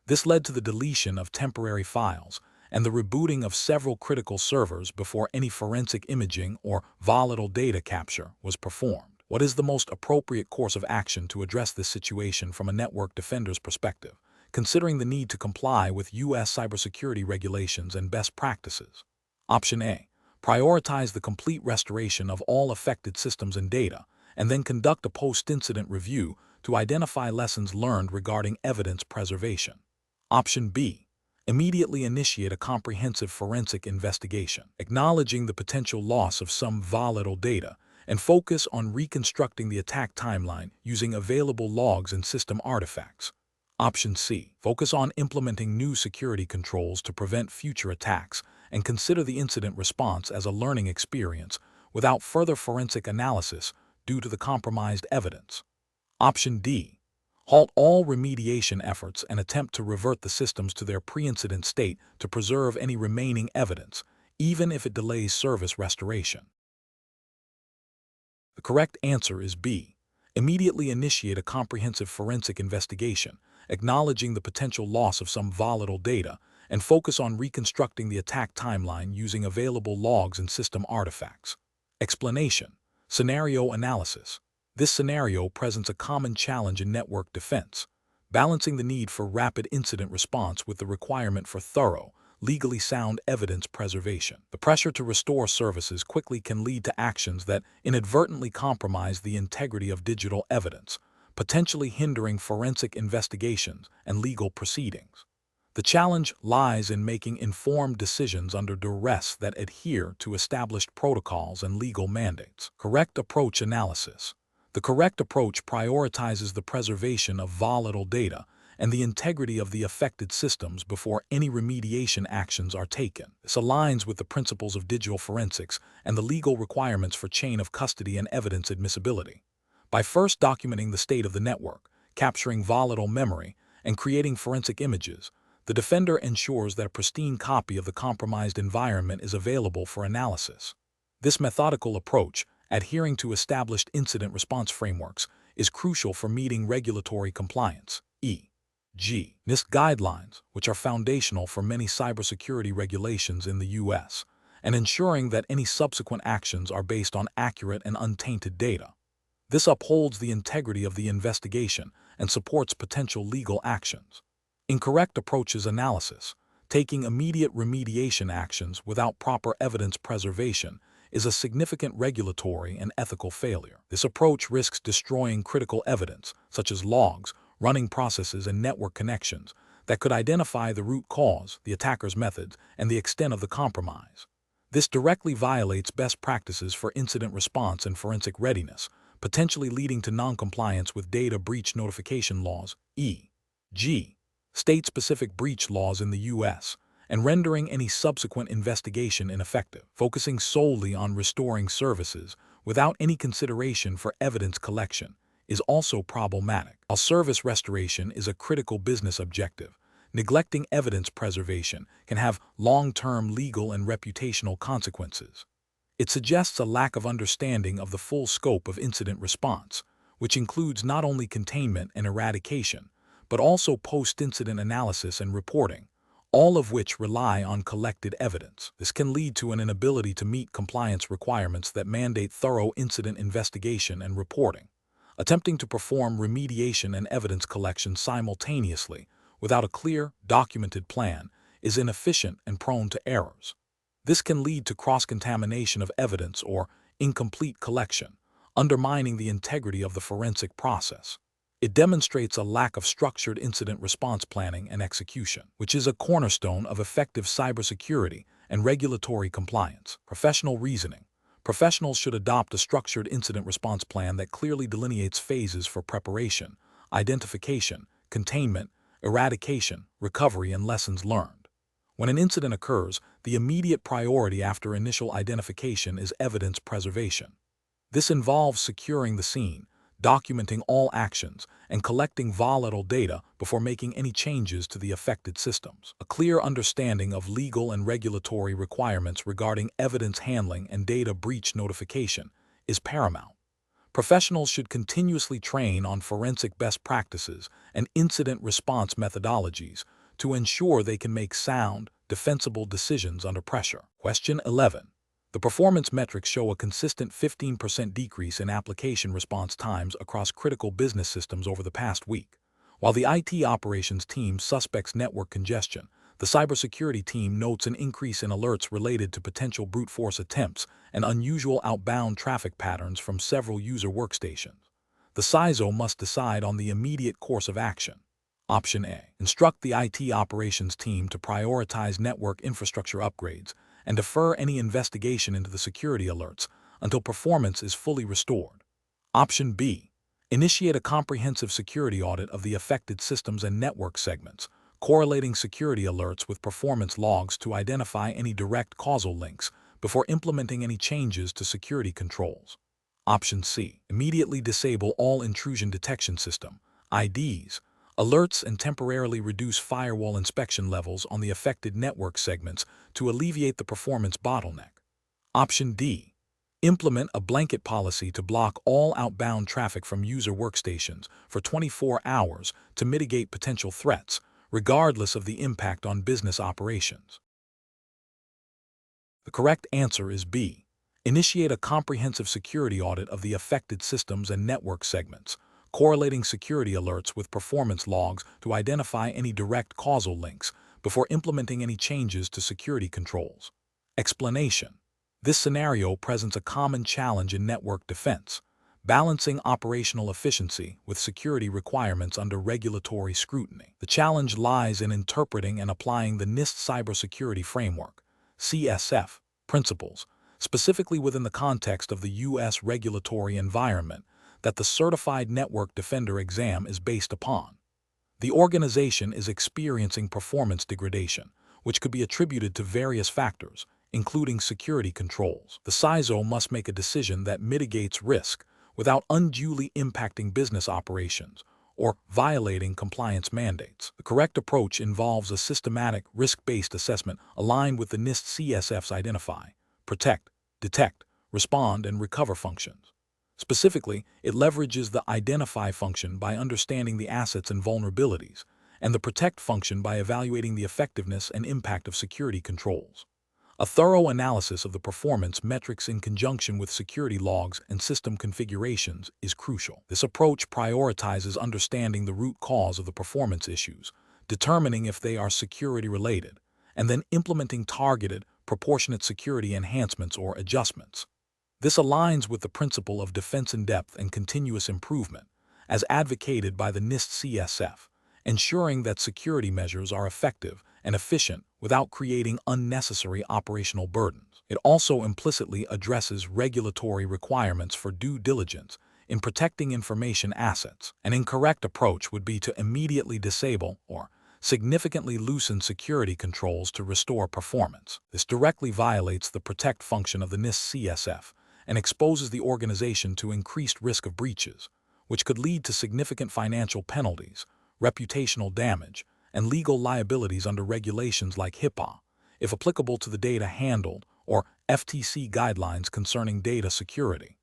[SPEAKER 1] This led to the deletion of temporary files and the rebooting of several critical servers before any forensic imaging or volatile data capture was performed. What is the most appropriate course of action to address this situation from a network defender's perspective, considering the need to comply with U.S. cybersecurity regulations and best practices? Option A. Prioritize the complete restoration of all affected systems and data, and then conduct a post-incident review to identify lessons learned regarding evidence preservation. Option B. Immediately initiate a comprehensive forensic investigation, acknowledging the potential loss of some volatile data, and focus on reconstructing the attack timeline using available logs and system artifacts. Option C. Focus on implementing new security controls to prevent future attacks and consider the incident response as a learning experience without further forensic analysis due to the compromised evidence. Option D. Halt all remediation efforts and attempt to revert the systems to their pre-incident state to preserve any remaining evidence, even if it delays service restoration. The correct answer is B. Immediately initiate a comprehensive forensic investigation, acknowledging the potential loss of some volatile data, and focus on reconstructing the attack timeline using available logs and system artifacts. Explanation: Scenario analysis. This scenario presents a common challenge in network defense, balancing the need for rapid incident response with the requirement for thorough, legally sound evidence preservation. The pressure to restore services quickly can lead to actions that inadvertently compromise the integrity of digital evidence, potentially hindering forensic investigations and legal proceedings. The challenge lies in making informed decisions under duress that adhere to established protocols and legal mandates. Correct approach analysis. The correct approach prioritizes the preservation of volatile data and the integrity of the affected systems before any remediation actions are taken. This aligns with the principles of digital forensics and the legal requirements for chain of custody and evidence admissibility. By first documenting the state of the network, capturing volatile memory, and creating forensic images, the defender ensures that a pristine copy of the compromised environment is available for analysis. This methodical approach, adhering to established incident response frameworks, is crucial for meeting regulatory compliance, e.g., NIST guidelines, which are foundational for many cybersecurity regulations in the U.S., and ensuring that any subsequent actions are based on accurate and untainted data. This upholds the integrity of the investigation and supports potential legal actions. Incorrect approaches analysis. Taking immediate remediation actions without proper evidence preservation is a significant regulatory and ethical failure. This approach risks destroying critical evidence, such as logs, running processes, and network connections, that could identify the root cause, the attacker's methods, and the extent of the compromise. This directly violates best practices for incident response and forensic readiness, potentially leading to noncompliance with data breach notification laws, e.g., state-specific breach laws in the U.S., and rendering any subsequent investigation ineffective. Focusing solely on restoring services without any consideration for evidence collection is also problematic. While service restoration is a critical business objective, neglecting evidence preservation can have long-term legal and reputational consequences. It suggests a lack of understanding of the full scope of incident response, which includes not only containment and eradication, but also post-incident analysis and reporting, all of which rely on collected evidence. This can lead to an inability to meet compliance requirements that mandate thorough incident investigation and reporting. Attempting to perform remediation and evidence collection simultaneously without a clear, documented plan is inefficient and prone to errors. This can lead to cross-contamination of evidence or incomplete collection, undermining the integrity of the forensic process. It demonstrates a lack of structured incident response planning and execution, which is a cornerstone of effective cybersecurity and regulatory compliance. Professional reasoning. Professionals should adopt a structured incident response plan that clearly delineates phases for preparation, identification, containment, eradication, recovery, and lessons learned. When an incident occurs, the immediate priority after initial identification is evidence preservation. This involves securing the scene, documenting all actions, and collecting volatile data before making any changes to the affected systems. A clear understanding of legal and regulatory requirements regarding evidence handling and data breach notification is paramount. Professionals should continuously train on forensic best practices and incident response methodologies to ensure they can make sound, defensible decisions under pressure. Question 11. The performance metrics show a consistent 15% decrease in application response times across critical business systems over the past week. While the IT operations team suspects network congestion, the cybersecurity team notes an increase in alerts related to potential brute force attempts and unusual outbound traffic patterns from several user workstations. The CISO must decide on the immediate course of action. Option A. Instruct the IT operations team to prioritize network infrastructure upgrades and defer any investigation into the security alerts until performance is fully restored. Option B. Initiate a comprehensive security audit of the affected systems and network segments, correlating security alerts with performance logs to identify any direct causal links before implementing any changes to security controls. Option C. Immediately disable all intrusion detection system, IDs, alerts and temporarily reduce firewall inspection levels on the affected network segments to alleviate the performance bottleneck. Option D. Implement a blanket policy to block all outbound traffic from user workstations for 24 hours to mitigate potential threats, regardless of the impact on business operations. The correct answer is B. Initiate a comprehensive security audit of the affected systems and network segments, correlating security alerts with performance logs to identify any direct causal links before implementing any changes to security controls. Explanation. This scenario presents a common challenge in network defense, balancing operational efficiency with security requirements under regulatory scrutiny. The challenge lies in interpreting and applying the NIST Cybersecurity Framework, CSF, principles, specifically within the context of the U.S. regulatory environment that the Certified Network Defender exam is based upon. The organization is experiencing performance degradation, which could be attributed to various factors, including security controls. The CISO must make a decision that mitigates risk without unduly impacting business operations or violating compliance mandates. The correct approach involves a systematic, risk-based assessment aligned with the NIST CSF's identify, protect, detect, respond, and recover functions. Specifically, it leverages the identify function by understanding the assets and vulnerabilities, and the protect function by evaluating the effectiveness and impact of security controls. A thorough analysis of the performance metrics in conjunction with security logs and system configurations is crucial. This approach prioritizes understanding the root cause of the performance issues, determining if they are security-related, and then implementing targeted, proportionate security enhancements or adjustments. This aligns with the principle of defense in depth and continuous improvement, as advocated by the NIST CSF, ensuring that security measures are effective and efficient without creating unnecessary operational burdens. It also implicitly addresses regulatory requirements for due diligence in protecting information assets. An incorrect approach would be to immediately disable or significantly loosen security controls to restore performance. This directly violates the protect function of the NIST CSF and exposes the organization to increased risk of breaches, which could lead to significant financial penalties, reputational damage, and legal liabilities under regulations like HIPAA, if applicable to the data handled, or FTC guidelines concerning data security.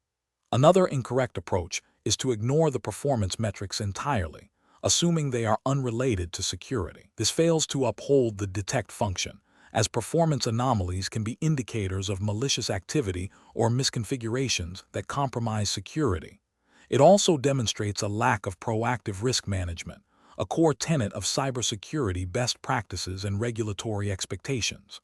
[SPEAKER 1] Another incorrect approach is to ignore the performance metrics entirely, assuming they are unrelated to security. This fails to uphold the detect function, as performance anomalies can be indicators of malicious activity or misconfigurations that compromise security. It also demonstrates a lack of proactive risk management, a core tenet of cybersecurity best practices and regulatory expectations.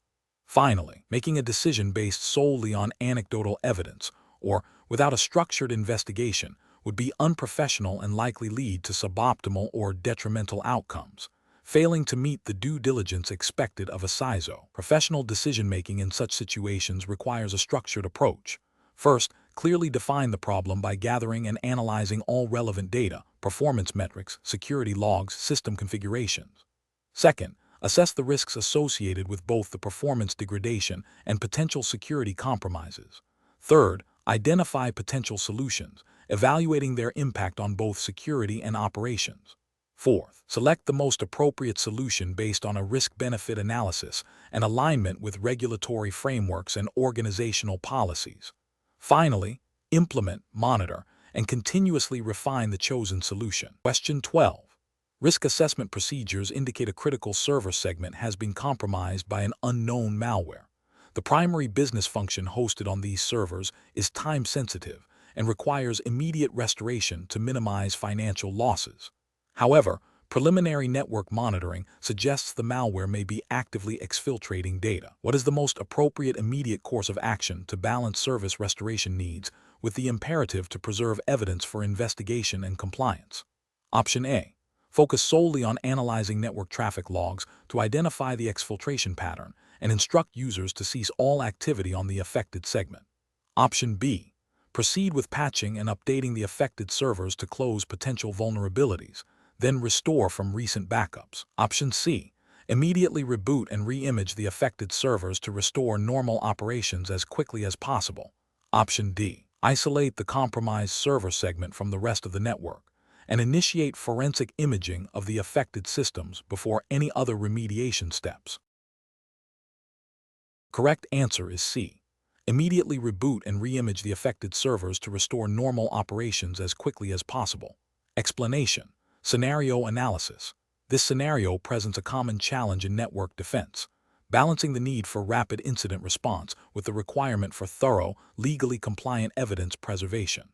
[SPEAKER 1] Finally, making a decision based solely on anecdotal evidence or without a structured investigation would be unprofessional and likely lead to suboptimal or detrimental outcomes, failing to meet the due diligence expected of a CISO. Professional decision-making in such situations requires a structured approach. First, clearly define the problem by gathering and analyzing all relevant data, performance metrics, security logs, system configurations. Second, assess the risks associated with both the performance degradation and potential security compromises. Third, identify potential solutions evaluating their impact on both security and operations. Fourth, select the most appropriate solution based on a risk-benefit analysis and alignment with regulatory frameworks and organizational policies. Finally, implement, monitor, and continuously refine the chosen solution. Question 12. Risk assessment procedures indicate a critical server segment has been compromised by an unknown malware. The primary business function hosted on these servers is time-sensitive and requires immediate restoration to minimize financial losses. However, preliminary network monitoring suggests the malware may be actively exfiltrating data. What is the most appropriate immediate course of action to balance service restoration needs with the imperative to preserve evidence for investigation and compliance? Option A. Focus solely on analyzing network traffic logs to identify the exfiltration pattern and instruct users to cease all activity on the affected segment. Option B. Proceed with patching and updating the affected servers to close potential vulnerabilities, then restore from recent backups. Option C. Immediately reboot and re-image the affected servers to restore normal operations as quickly as possible. Option D. Isolate the compromised server segment from the rest of the network and initiate forensic imaging of the affected systems before any other remediation steps. Correct answer is C. Immediately reboot and re-image the affected servers to restore normal operations as quickly as possible. Explanation. Scenario analysis. This scenario presents a common challenge in network defense, balancing the need for rapid incident response with the requirement for thorough, legally compliant evidence preservation.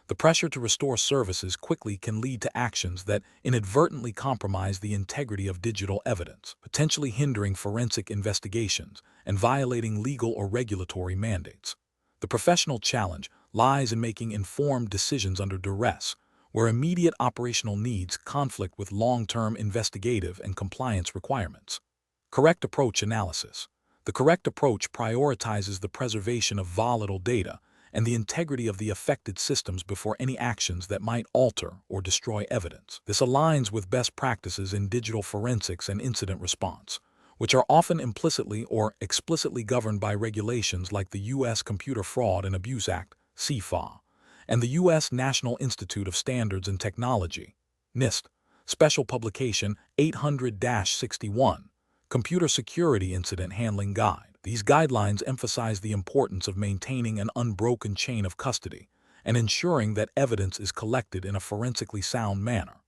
[SPEAKER 1] The pressure to restore services quickly can lead to actions that inadvertently compromise the integrity of digital evidence, potentially hindering forensic investigations and violating legal or regulatory mandates. The professional challenge lies in making informed decisions under duress, where immediate operational needs conflict with long-term investigative and compliance requirements. Correct approach analysis. The correct approach prioritizes the preservation of volatile data and the integrity of the affected systems before any actions that might alter or destroy evidence. This aligns with best practices in digital forensics and incident response, which are often implicitly or explicitly governed by regulations like the U.S. Computer Fraud and Abuse Act, CFA, and the U.S. National Institute of Standards and Technology, NIST, Special Publication 800-61, Computer Security Incident Handling Guide. These guidelines emphasize the importance of maintaining an unbroken chain of custody and ensuring that evidence is collected in a forensically sound manner.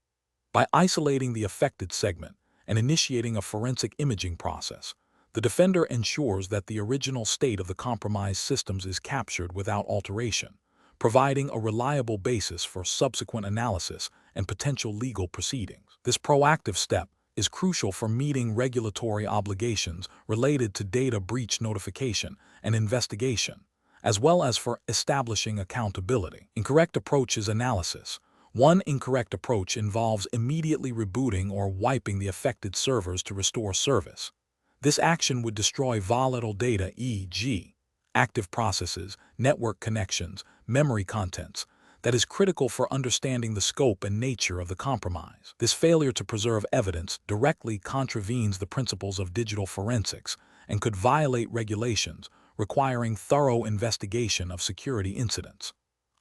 [SPEAKER 1] By isolating the affected segment and initiating a forensic imaging process, the defender ensures that the original state of the compromised systems is captured without alteration, providing a reliable basis for subsequent analysis and potential legal proceedings. This proactive step is crucial for meeting regulatory obligations related to data breach notification and investigation, as well as for establishing accountability. Incorrect approaches analysis. One incorrect approach involves immediately rebooting or wiping the affected servers to restore service. This action would destroy volatile data, e.g., active processes, network connections, memory contents, that is critical for understanding the scope and nature of the compromise. This failure to preserve evidence directly contravenes the principles of digital forensics and could violate regulations requiring thorough investigation of security incidents.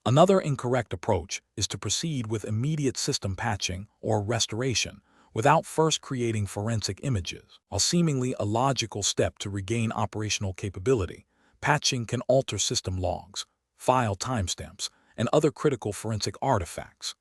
[SPEAKER 1] Another incorrect approach is to proceed with immediate system patching or restoration without first creating forensic images. While seemingly a logical step to regain operational capability, patching can alter system logs, file timestamps, and other critical forensic artifacts.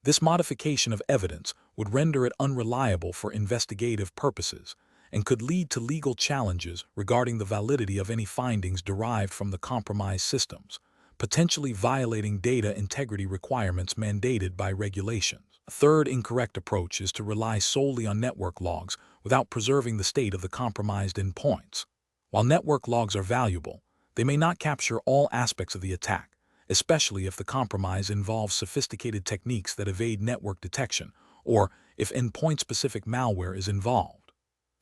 [SPEAKER 1] This modification of evidence would render it unreliable for investigative purposes and could lead to legal challenges regarding the validity of any findings derived from the compromised systems, potentially violating data integrity requirements mandated by regulations. A third incorrect approach is to rely solely on network logs without preserving the state of the compromised endpoints. While network logs are valuable, they may not capture all aspects of the attack, especially if the compromise involves sophisticated techniques that evade network detection, or if endpoint-specific malware is involved.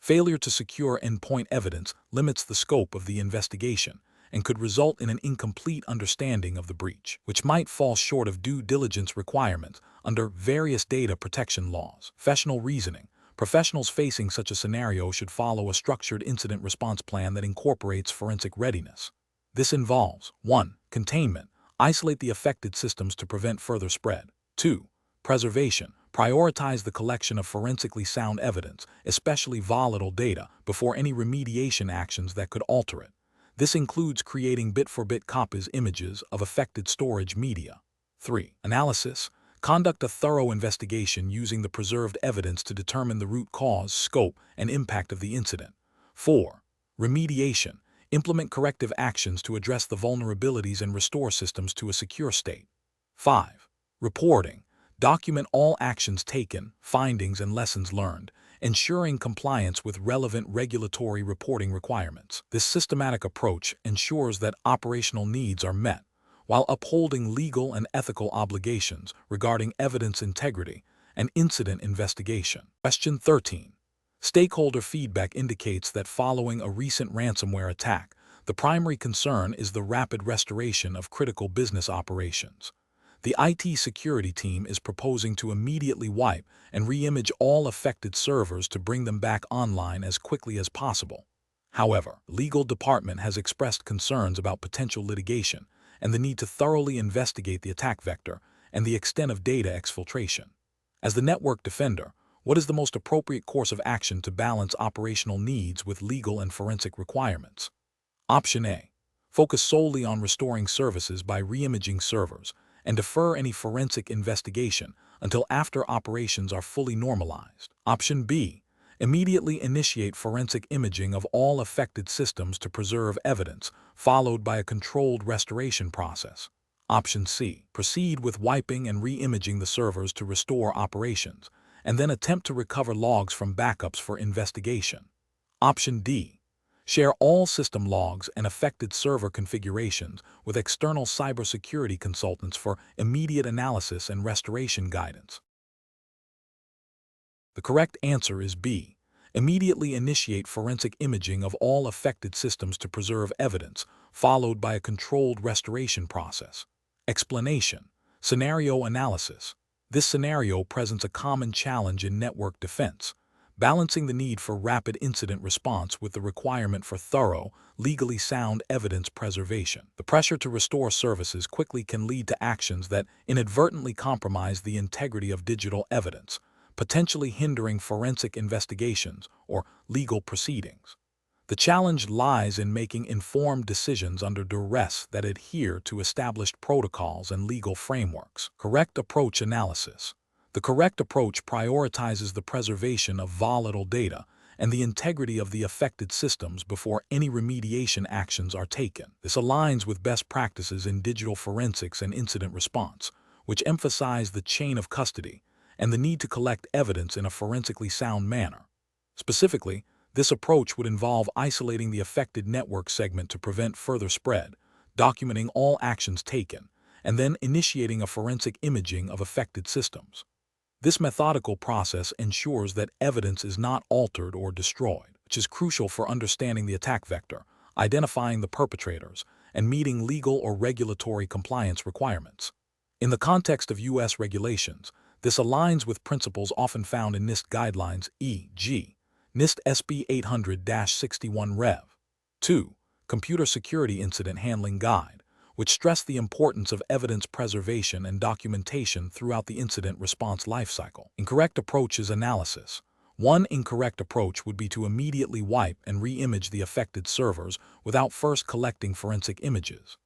[SPEAKER 1] Failure to secure endpoint evidence limits the scope of the investigation and could result in an incomplete understanding of the breach, which might fall short of due diligence requirements under various data protection laws. Professional reasoning. Professionals facing such a scenario should follow a structured incident response plan that incorporates forensic readiness. This involves 1. Containment. Isolate the affected systems to prevent further spread. 2. Preservation. Prioritize the collection of forensically sound evidence, especially volatile data, before any remediation actions that could alter it. This includes creating bit-for-bit copies images of affected storage media. 3. Analysis. Conduct a thorough investigation using the preserved evidence to determine the root cause, scope, and impact of the incident. 4. Remediation. Implement corrective actions to address the vulnerabilities and restore systems to a secure state. 5. Reporting. Document all actions taken, findings, and lessons learned, ensuring compliance with relevant regulatory reporting requirements. This systematic approach ensures that operational needs are met, while upholding legal and ethical obligations regarding evidence integrity and incident investigation. Question 13. Stakeholder feedback indicates that following a recent ransomware attack, the primary concern is the rapid restoration of critical business operations. The IT security team is proposing to immediately wipe and re-image all affected servers to bring them back online as quickly as possible. However, the legal department has expressed concerns about potential litigation and the need to thoroughly investigate the attack vector and the extent of data exfiltration. As the network defender, what is the most appropriate course of action to balance operational needs with legal and forensic requirements? Option A. Focus solely on restoring services by re-imaging servers and defer any forensic investigation until after operations are fully normalized. Option B. Immediately initiate forensic imaging of all affected systems to preserve evidence, followed by a controlled restoration process. Option C. Proceed with wiping and re-imaging the servers to restore operations, and then attempt to recover logs from backups for investigation. Option D. Share all system logs and affected server configurations with external cybersecurity consultants for immediate analysis and restoration guidance. The correct answer is B. Immediately initiate forensic imaging of all affected systems to preserve evidence, followed by a controlled restoration process. Explanation. Scenario analysis. This scenario presents a common challenge in network defense, balancing the need for rapid incident response with the requirement for thorough, legally sound evidence preservation. The pressure to restore services quickly can lead to actions that inadvertently compromise the integrity of digital evidence, potentially hindering forensic investigations or legal proceedings. The challenge lies in making informed decisions under duress that adhere to established protocols and legal frameworks. Correct approach analysis. The correct approach prioritizes the preservation of volatile data and the integrity of the affected systems before any remediation actions are taken. This aligns with best practices in digital forensics and incident response, which emphasize the chain of custody and the need to collect evidence in a forensically sound manner. Specifically, this approach would involve isolating the affected network segment to prevent further spread, documenting all actions taken, and then initiating a forensic imaging of affected systems. This methodical process ensures that evidence is not altered or destroyed, which is crucial for understanding the attack vector, identifying the perpetrators, and meeting legal or regulatory compliance requirements. In the context of U.S. regulations, this aligns with principles often found in NIST guidelines, e.g., NIST SB 800-61 Rev. 2, Computer Security Incident Handling Guide, which stress the importance of evidence preservation and documentation throughout the incident response lifecycle. Incorrect approach is analysis. One incorrect approach would be to immediately wipe and re-image the affected servers without first collecting forensic images.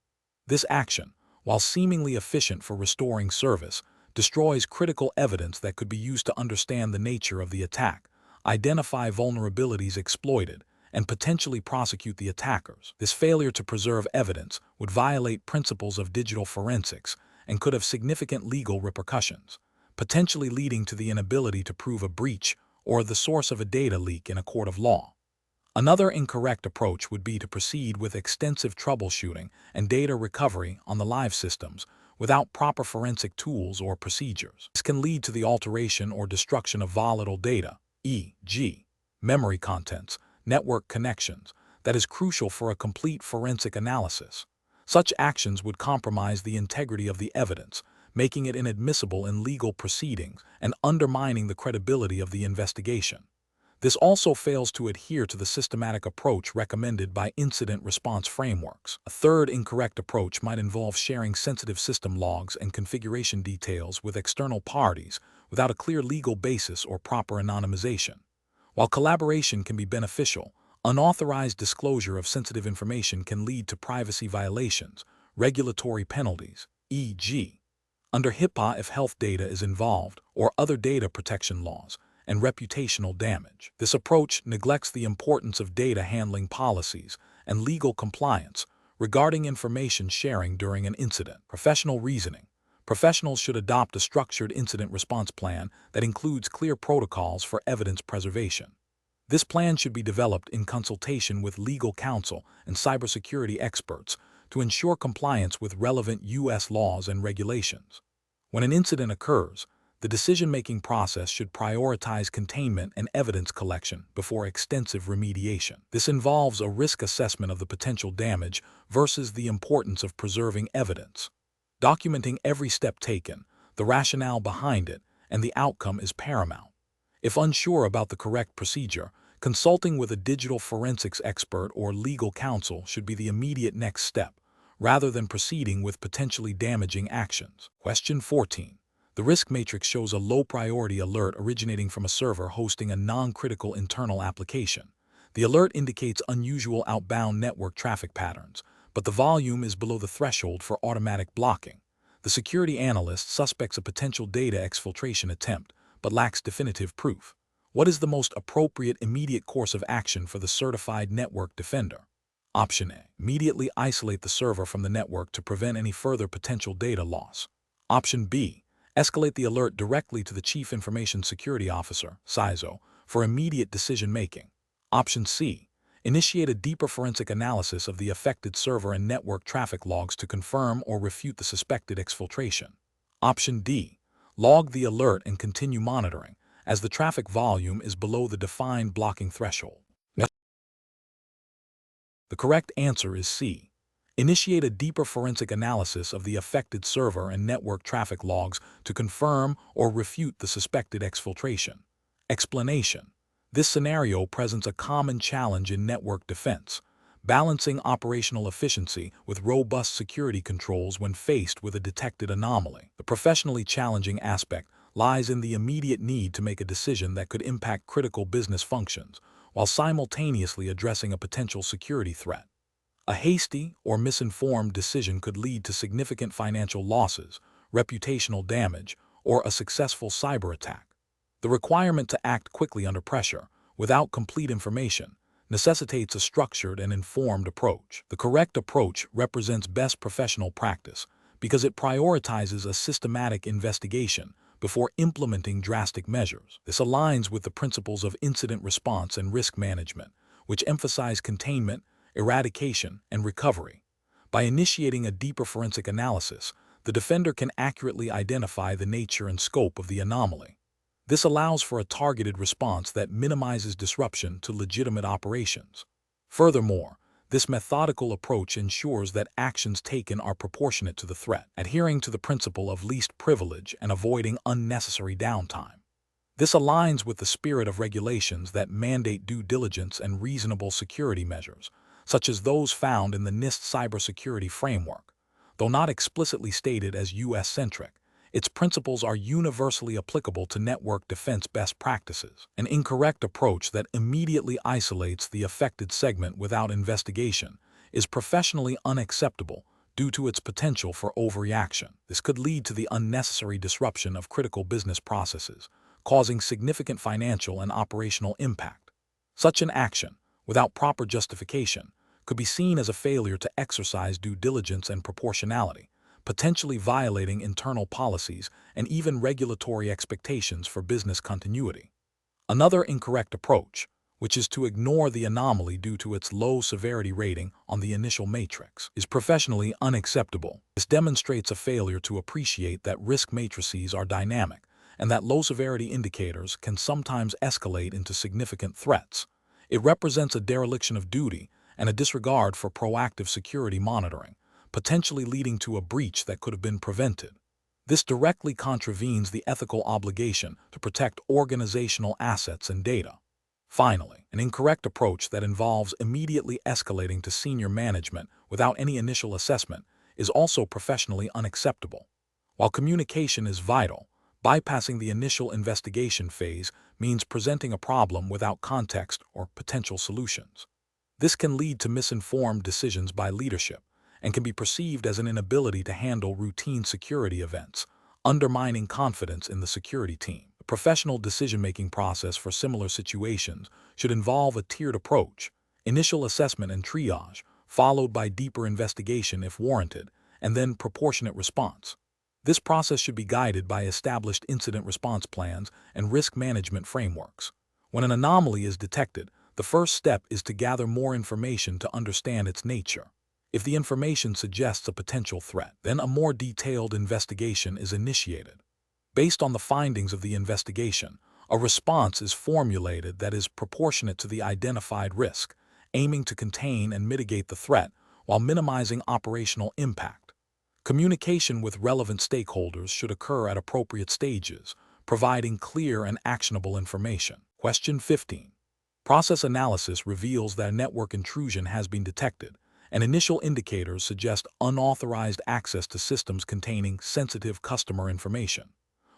[SPEAKER 1] This action, while seemingly efficient for restoring service, destroys critical evidence that could be used to understand the nature of the attack, identify vulnerabilities exploited, and potentially prosecute the attackers. This failure to preserve evidence would violate principles of digital forensics and could have significant legal repercussions, potentially leading to the inability to prove a breach or the source of a data leak in a court of law. Another incorrect approach would be to proceed with extensive troubleshooting and data recovery on the live systems without proper forensic tools or procedures. This can lead to the alteration or destruction of volatile data, e.g., memory contents, network connections, that is crucial for a complete forensic analysis. Such actions would compromise the integrity of the evidence, making it inadmissible in legal proceedings and undermining the credibility of the investigation. This also fails to adhere to the systematic approach recommended by incident response frameworks. A third incorrect approach might involve sharing sensitive system logs and configuration details with external parties without a clear legal basis or proper anonymization. While collaboration can be beneficial, unauthorized disclosure of sensitive information can lead to privacy violations, regulatory penalties, e.g., under HIPAA if health data is involved, or other data protection laws, and reputational damage. This approach neglects the importance of data handling policies and legal compliance regarding information sharing during an incident. Professional reasoning. Professionals should adopt a structured incident response plan that includes clear protocols for evidence preservation. This plan should be developed in consultation with legal counsel and cybersecurity experts to ensure compliance with relevant U.S. laws and regulations. When an incident occurs, the decision-making process should prioritize containment and evidence collection before extensive remediation. This involves a risk assessment of the potential damage versus the importance of preserving evidence. Documenting every step taken, the rationale behind it, and the outcome is paramount. If unsure about the correct procedure, consulting with a digital forensics expert or legal counsel should be the immediate next step, rather than proceeding with potentially damaging actions. Question 14. The risk matrix shows a low-priority alert originating from a server hosting a non-critical internal application. The alert indicates unusual outbound network traffic patterns, but the volume is below the threshold for automatic blocking. The security analyst suspects a potential data exfiltration attempt, but lacks definitive proof. What is the most appropriate immediate course of action for the certified network defender? Option A. Immediately isolate the server from the network to prevent any further potential data loss. Option B. Escalate the alert directly to the Chief Information Security Officer, CISO, for immediate decision-making. Option C. Initiate a deeper forensic analysis of the affected server and network traffic logs to confirm or refute the suspected exfiltration. Option D. Log the alert and continue monitoring, as the traffic volume is below the defined blocking threshold. The correct answer is C. Initiate a deeper forensic analysis of the affected server and network traffic logs to confirm or refute the suspected exfiltration. Explanation. This scenario presents a common challenge in network defense, balancing operational efficiency with robust security controls when faced with a detected anomaly. The professionally challenging aspect lies in the immediate need to make a decision that could impact critical business functions, while simultaneously addressing a potential security threat. A hasty or misinformed decision could lead to significant financial losses, reputational damage, or a successful cyber attack. The requirement to act quickly under pressure, without complete information, necessitates a structured and informed approach. The correct approach represents best professional practice because it prioritizes a systematic investigation before implementing drastic measures. This aligns with the principles of incident response and risk management, which emphasize containment, eradication, and recovery. By initiating a deeper forensic analysis, the defender can accurately identify the nature and scope of the anomaly. This allows for a targeted response that minimizes disruption to legitimate operations. Furthermore, this methodical approach ensures that actions taken are proportionate to the threat, adhering to the principle of least privilege and avoiding unnecessary downtime. This aligns with the spirit of regulations that mandate due diligence and reasonable security measures, such as those found in the NIST cybersecurity framework. Though not explicitly stated as U.S.-centric, its principles are universally applicable to network defense best practices. An incorrect approach that immediately isolates the affected segment without investigation is professionally unacceptable due to its potential for overreaction. This could lead to the unnecessary disruption of critical business processes, causing significant financial and operational impact. Such an action, without proper justification, could be seen as a failure to exercise due diligence and proportionality, potentially violating internal policies and even regulatory expectations for business continuity. Another incorrect approach, which is to ignore the anomaly due to its low severity rating on the initial matrix, is professionally unacceptable. This demonstrates a failure to appreciate that risk matrices are dynamic and that low severity indicators can sometimes escalate into significant threats. It represents a dereliction of duty and a disregard for proactive security monitoring, potentially leading to a breach that could have been prevented. This directly contravenes the ethical obligation to protect organizational assets and data. Finally, an incorrect approach that involves immediately escalating to senior management without any initial assessment is also professionally unacceptable. While communication is vital, bypassing the initial investigation phase means presenting a problem without context or potential solutions. This can lead to misinformed decisions by leadership and can be perceived as an inability to handle routine security events, undermining confidence in the security team. The professional decision-making process for similar situations should involve a tiered approach: initial assessment and triage, followed by deeper investigation if warranted, and then proportionate response. This process should be guided by established incident response plans and risk management frameworks. When an anomaly is detected, the first step is to gather more information to understand its nature. If the information suggests a potential threat, then a more detailed investigation is initiated. Based on the findings of the investigation, a response is formulated that is proportionate to the identified risk, aiming to contain and mitigate the threat while minimizing operational impact. Communication with relevant stakeholders should occur at appropriate stages, providing clear and actionable information. Question 15. Process analysis reveals that a network intrusion has been detected, and initial indicators suggest unauthorized access to systems containing sensitive customer information.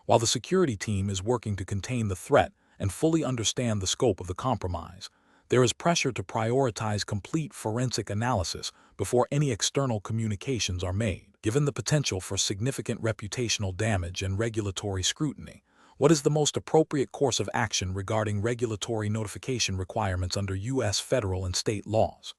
[SPEAKER 1] While the security team is working to contain the threat and fully understand the scope of the compromise, there is pressure to prioritize complete forensic analysis before any external communications are made. Given the potential for significant reputational damage and regulatory scrutiny, what is the most appropriate course of action regarding regulatory notification requirements under U.S. federal and state laws?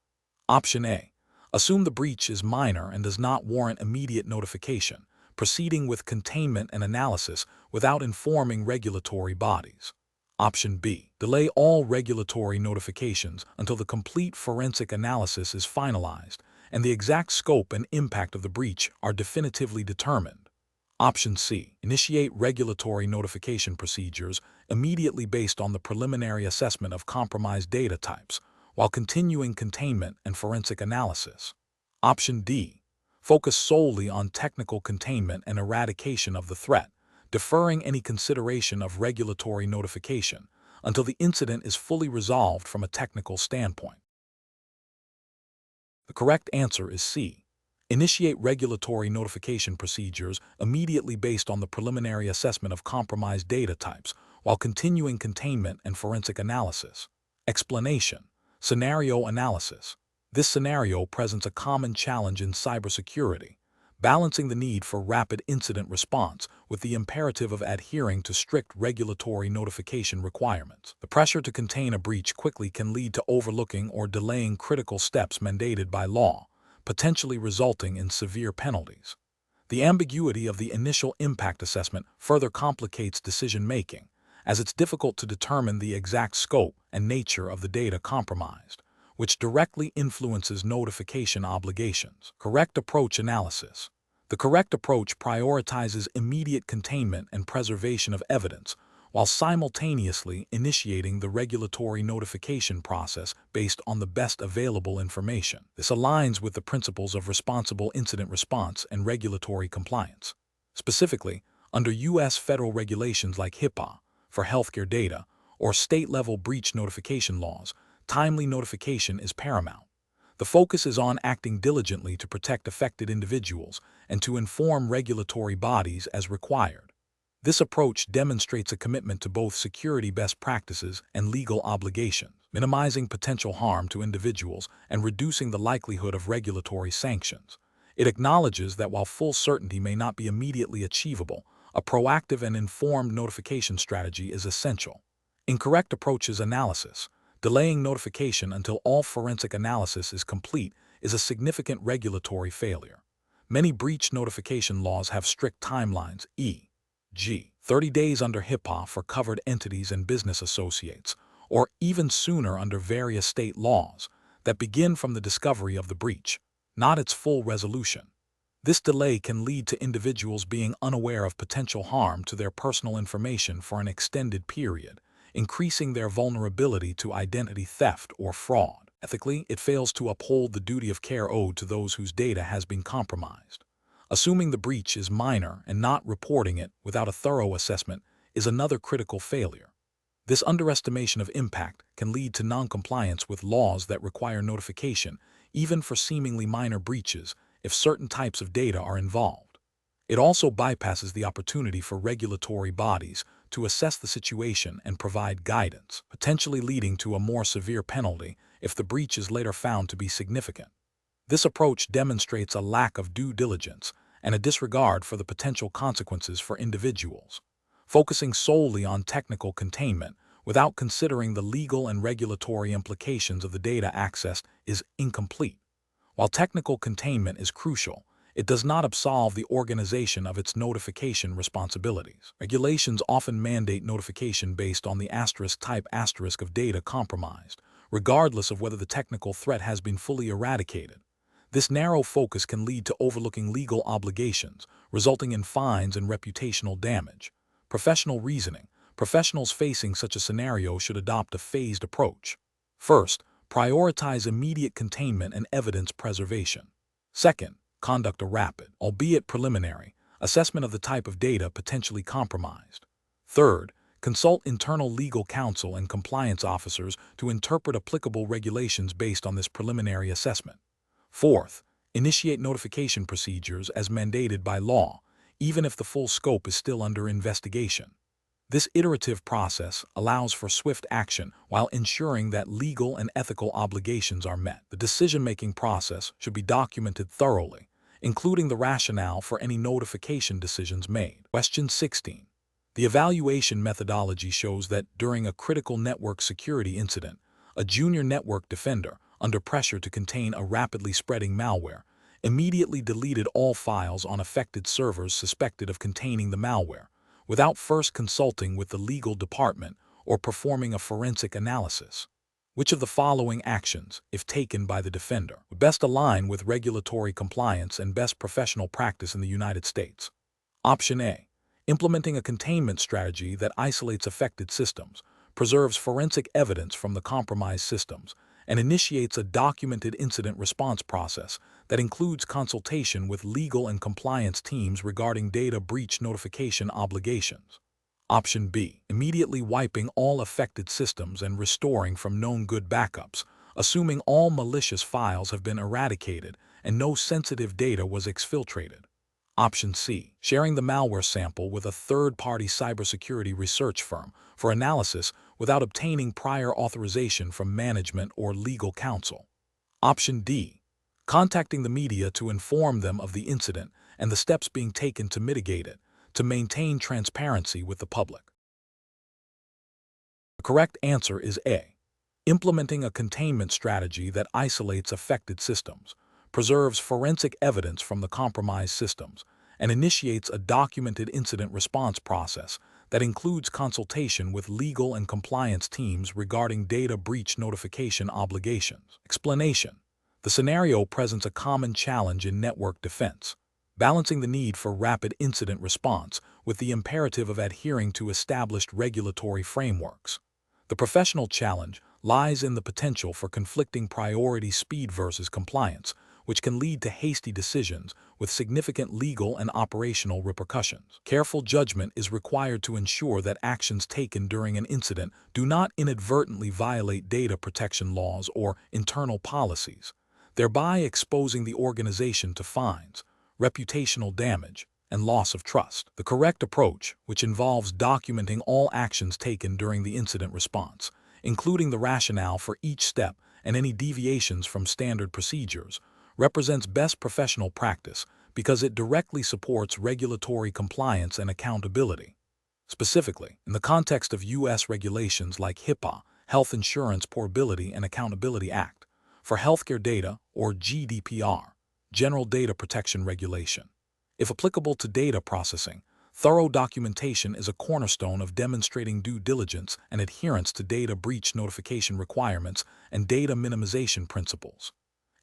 [SPEAKER 1] Option A. Assume the breach is minor and does not warrant immediate notification, proceeding with containment and analysis without informing regulatory bodies. Option B. Delay all regulatory notifications until the complete forensic analysis is finalized and the exact scope and impact of the breach are definitively determined. Option C. Initiate regulatory notification procedures immediately based on the preliminary assessment of compromised data types, while continuing containment and forensic analysis. Option D. Focus solely on technical containment and eradication of the threat, deferring any consideration of regulatory notification until the incident is fully resolved from a technical standpoint. The correct answer is C. Initiate regulatory notification procedures immediately based on the preliminary assessment of compromised data types, while continuing containment and forensic analysis. Explanation: scenario analysis. This scenario presents a common challenge in cybersecurity, balancing the need for rapid incident response with the imperative of adhering to strict regulatory notification requirements. The pressure to contain a breach quickly can lead to overlooking or delaying critical steps mandated by law, potentially resulting in severe penalties. The ambiguity of the initial impact assessment further complicates decision-making, as it's difficult to determine the exact scope and nature of the data compromised, which directly influences notification obligations. Correct approach analysis. The correct approach prioritizes immediate containment and preservation of evidence, while simultaneously initiating the regulatory notification process based on the best available information. This aligns with the principles of responsible incident response and regulatory compliance. Specifically, under U.S. federal regulations like HIPAA for healthcare data or state-level breach notification laws, timely notification is paramount. The focus is on acting diligently to protect affected individuals and to inform regulatory bodies as required. This approach demonstrates a commitment to both security best practices and legal obligations, minimizing potential harm to individuals and reducing the likelihood of regulatory sanctions. It acknowledges that while full certainty may not be immediately achievable, a proactive and informed notification strategy is essential. Incorrect approaches analysis. Delaying notification until all forensic analysis is complete is a significant regulatory failure. Many breach notification laws have strict timelines, e.g., 30 days under HIPAA for covered entities and business associates, or even sooner under various state laws, that begin from the discovery of the breach, not its full resolution. This delay can lead to individuals being unaware of potential harm to their personal information for an extended period, increasing their vulnerability to identity theft or fraud. Ethically, it fails to uphold the duty of care owed to those whose data has been compromised. Assuming the breach is minor and not reporting it without a thorough assessment is another critical failure. This underestimation of impact can lead to noncompliance with laws that require notification, even for seemingly minor breaches, if certain types of data are involved. It also bypasses the opportunity for regulatory bodies to assess the situation and provide guidance, potentially leading to a more severe penalty if the breach is later found to be significant. This approach demonstrates a lack of due diligence and a disregard for the potential consequences for individuals. Focusing solely on technical containment without considering the legal and regulatory implications of the data accessed is incomplete. While technical containment is crucial, it does not absolve the organization of its notification responsibilities. Regulations often mandate notification based on the type of data compromised, regardless of whether the technical threat has been fully eradicated. This narrow focus can lead to overlooking legal obligations, resulting in fines and reputational damage. Professional reasoning. Professionals facing such a scenario should adopt a phased approach. First, prioritize immediate containment and evidence preservation. Second, conduct a rapid, albeit preliminary, assessment of the type of data potentially compromised. Third, consult internal legal counsel and compliance officers to interpret applicable regulations based on this preliminary assessment. Fourth, initiate notification procedures as mandated by law, even if the full scope is still under investigation. This iterative process allows for swift action while ensuring that legal and ethical obligations are met. The decision-making process should be documented thoroughly, including the rationale for any notification decisions made. Question 16. The evaluation methodology shows that during a critical network security incident, a junior network defender, under pressure to contain a rapidly spreading malware, immediately deleted all files on affected servers suspected of containing the malware, without first consulting with the legal department or performing a forensic analysis. Which of the following actions, if taken by the defender, would best align with regulatory compliance and best professional practice in the United States? Option A. Implementing a containment strategy that isolates affected systems, preserves forensic evidence from the compromised systems, and initiates a documented incident response process that includes consultation with legal and compliance teams regarding data breach notification obligations. Option B. Immediately wiping all affected systems and restoring from known good backups, assuming all malicious files have been eradicated and no sensitive data was exfiltrated. Option C. Sharing the malware sample with a third-party cybersecurity research firm for analysis without obtaining prior authorization from management or legal counsel. Option D. Contacting the media to inform them of the incident and the steps being taken to mitigate it, to maintain transparency with the public. The correct answer is A. Implementing a containment strategy that isolates affected systems, preserves forensic evidence from the compromised systems, and initiates a documented incident response process that includes consultation with legal and compliance teams regarding data breach notification obligations. Explanation. The scenario presents a common challenge in network defense, balancing the need for rapid incident response with the imperative of adhering to established regulatory frameworks. The professional challenge lies in the potential for conflicting priority speed versus compliance, which can lead to hasty decisions with significant legal and operational repercussions. Careful judgment is required to ensure that actions taken during an incident do not inadvertently violate data protection laws or internal policies, thereby exposing the organization to fines, reputational damage, and loss of trust. The correct approach, which involves documenting all actions taken during the incident response, including the rationale for each step and any deviations from standard procedures, represents best professional practice because it directly supports regulatory compliance and accountability. Specifically, in the context of U.S. regulations like HIPAA, Health Insurance Portability and Accountability Act, for healthcare data, or GDPR, General Data Protection Regulation. If applicable to data processing, thorough documentation is a cornerstone of demonstrating due diligence and adherence to data breach notification requirements and data minimization principles.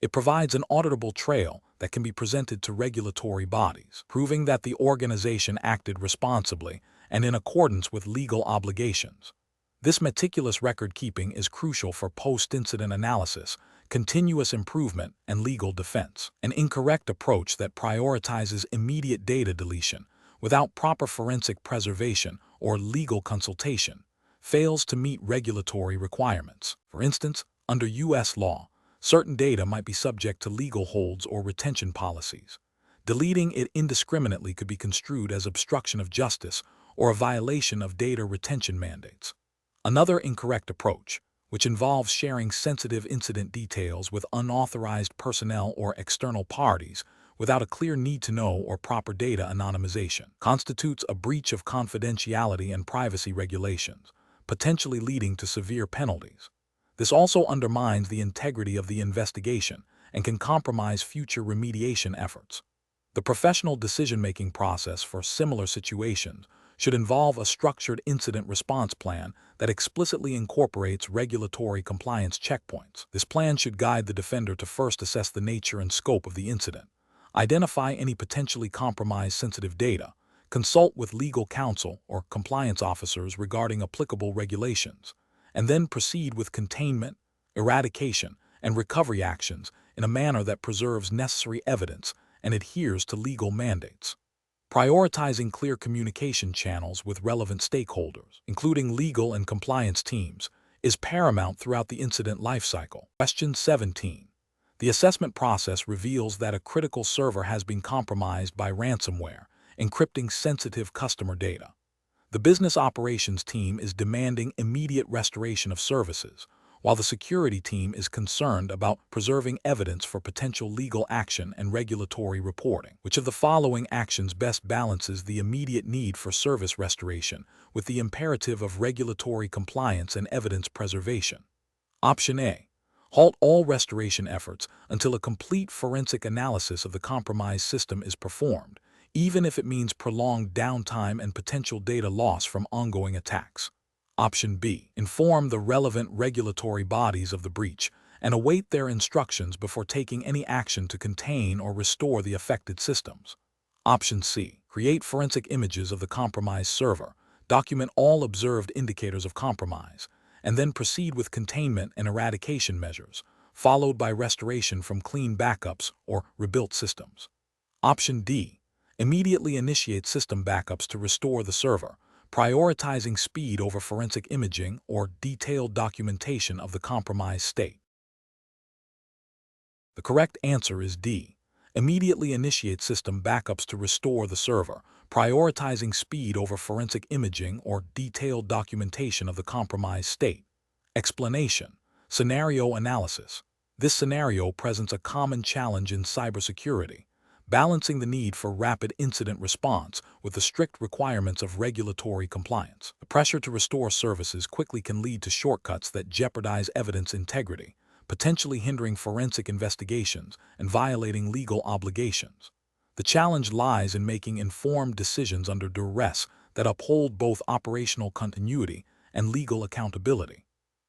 [SPEAKER 1] It provides an auditable trail that can be presented to regulatory bodies, proving that the organization acted responsibly and in accordance with legal obligations. This meticulous record-keeping is crucial for post-incident analysis, continuous improvement, and legal defense. An incorrect approach that prioritizes immediate data deletion without proper forensic preservation or legal consultation fails to meet regulatory requirements. For instance, under U.S. law, certain data might be subject to legal holds or retention policies. Deleting it indiscriminately could be construed as obstruction of justice or a violation of data retention mandates. Another incorrect approach, which involves sharing sensitive incident details with unauthorized personnel or external parties without a clear need-to-know or proper data anonymization, constitutes a breach of confidentiality and privacy regulations, potentially leading to severe penalties. This also undermines the integrity of the investigation and can compromise future remediation efforts. The professional decision-making process for similar situations should involve a structured incident response plan that explicitly incorporates regulatory compliance checkpoints. This plan should guide the defender to first assess the nature and scope of the incident, identify any potentially compromised sensitive data, consult with legal counsel or compliance officers regarding applicable regulations, and then proceed with containment, eradication, and recovery actions in a manner that preserves necessary evidence and adheres to legal mandates. Prioritizing clear communication channels with relevant stakeholders, including legal and compliance teams, is paramount throughout the incident lifecycle. Question 17. The assessment process reveals that a critical server has been compromised by ransomware, encrypting sensitive customer data. The business operations team is demanding immediate restoration of services, while the security team is concerned about preserving evidence for potential legal action and regulatory reporting. Which of the following actions best balances the immediate need for service restoration with the imperative of regulatory compliance and evidence preservation? Option A. Halt all restoration efforts until a complete forensic analysis of the compromised system is performed, even if it means prolonged downtime and potential data loss from ongoing attacks. Option B. Inform the relevant regulatory bodies of the breach and await their instructions before taking any action to contain or restore the affected systems. Option C. Create forensic images of the compromised server, document all observed indicators of compromise, and then proceed with containment and eradication measures, followed by restoration from clean backups or rebuilt systems. Option D. Immediately initiate system backups to restore the server, prioritizing speed over forensic imaging or detailed documentation of the compromised state. The correct answer is D. Immediately initiate system backups to restore the server, prioritizing speed over forensic imaging or detailed documentation of the compromised state. Explanation. Scenario analysis. This scenario presents a common challenge in cybersecurity, balancing the need for rapid incident response with the strict requirements of regulatory compliance. The pressure to restore services quickly can lead to shortcuts that jeopardize evidence integrity, potentially hindering forensic investigations and violating legal obligations. The challenge lies in making informed decisions under duress that uphold both operational continuity and legal accountability.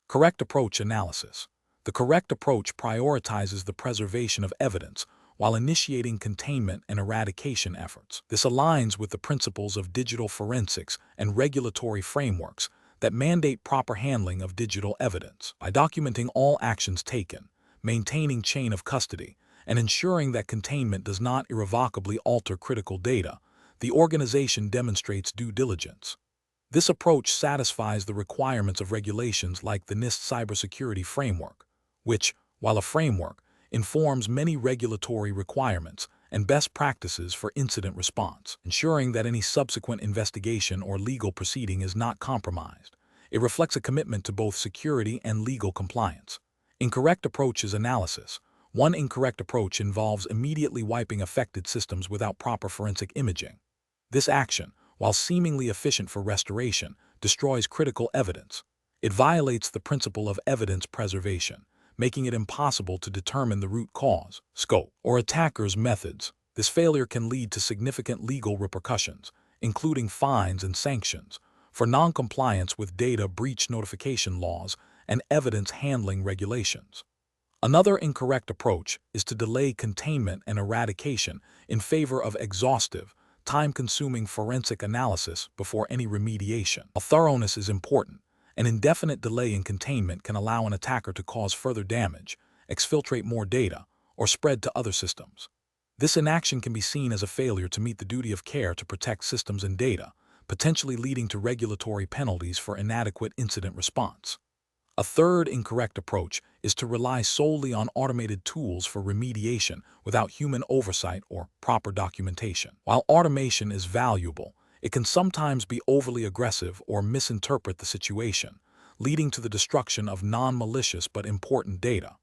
[SPEAKER 1] Correct approach analysis. The correct approach prioritizes the preservation of evidence while initiating containment and eradication efforts. This aligns with the principles of digital forensics and regulatory frameworks that mandate proper handling of digital evidence. By documenting all actions taken, maintaining chain of custody, and ensuring that containment does not irrevocably alter critical data, the organization demonstrates due diligence. This approach satisfies the requirements of regulations like the NIST Cybersecurity Framework, which, while a framework, informs many regulatory requirements and best practices for incident response, ensuring that any subsequent investigation or legal proceeding is not compromised. It reflects a commitment to both security and legal compliance. Incorrect approach is analysis. One incorrect approach involves immediately wiping affected systems without proper forensic imaging. This action, while seemingly efficient for restoration, destroys critical evidence. It violates the principle of evidence preservation, making it impossible to determine the root cause, scope, or attacker's methods. This failure can lead to significant legal repercussions, including fines and sanctions, for non-compliance with data breach notification laws and evidence handling regulations. Another incorrect approach is to delay containment and eradication in favor of exhaustive, time-consuming forensic analysis before any remediation. While thoroughness is important, an indefinite delay in containment can allow an attacker to cause further damage, exfiltrate more data, or spread to other systems. This inaction can be seen as a failure to meet the duty of care to protect systems and data, potentially leading to regulatory penalties for inadequate incident response. A third incorrect approach is to rely solely on automated tools for remediation without human oversight or proper documentation. While automation is valuable, it can sometimes be overly aggressive or misinterpret the situation, leading to the destruction of non-malicious but important data.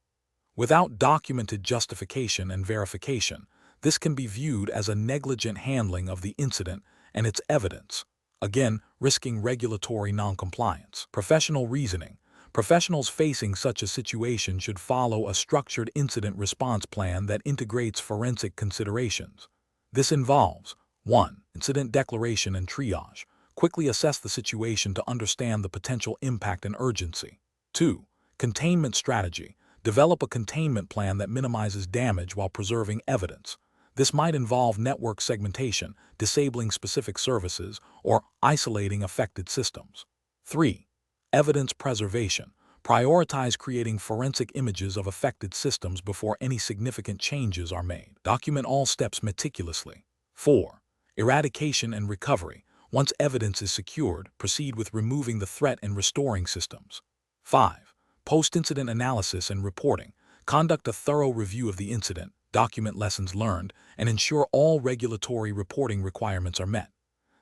[SPEAKER 1] Without documented justification and verification, this can be viewed as a negligent handling of the incident and its evidence, again risking regulatory noncompliance. Professional reasoning. Professionals facing such a situation should follow a structured incident response plan that integrates forensic considerations. This involves 1. Incident declaration and triage. Quickly assess the situation to understand the potential impact and urgency. 2. Containment strategy. Develop a containment plan that minimizes damage while preserving evidence. This might involve network segmentation, disabling specific services, or isolating affected systems. 3. Evidence preservation. Prioritize creating forensic images of affected systems before any significant changes are made. Document all steps meticulously. 4. Eradication and recovery. Once evidence is secured, proceed with removing the threat and restoring systems. 5. Post-incident analysis and reporting. Conduct a thorough review of the incident, document lessons learned, and ensure all regulatory reporting requirements are met.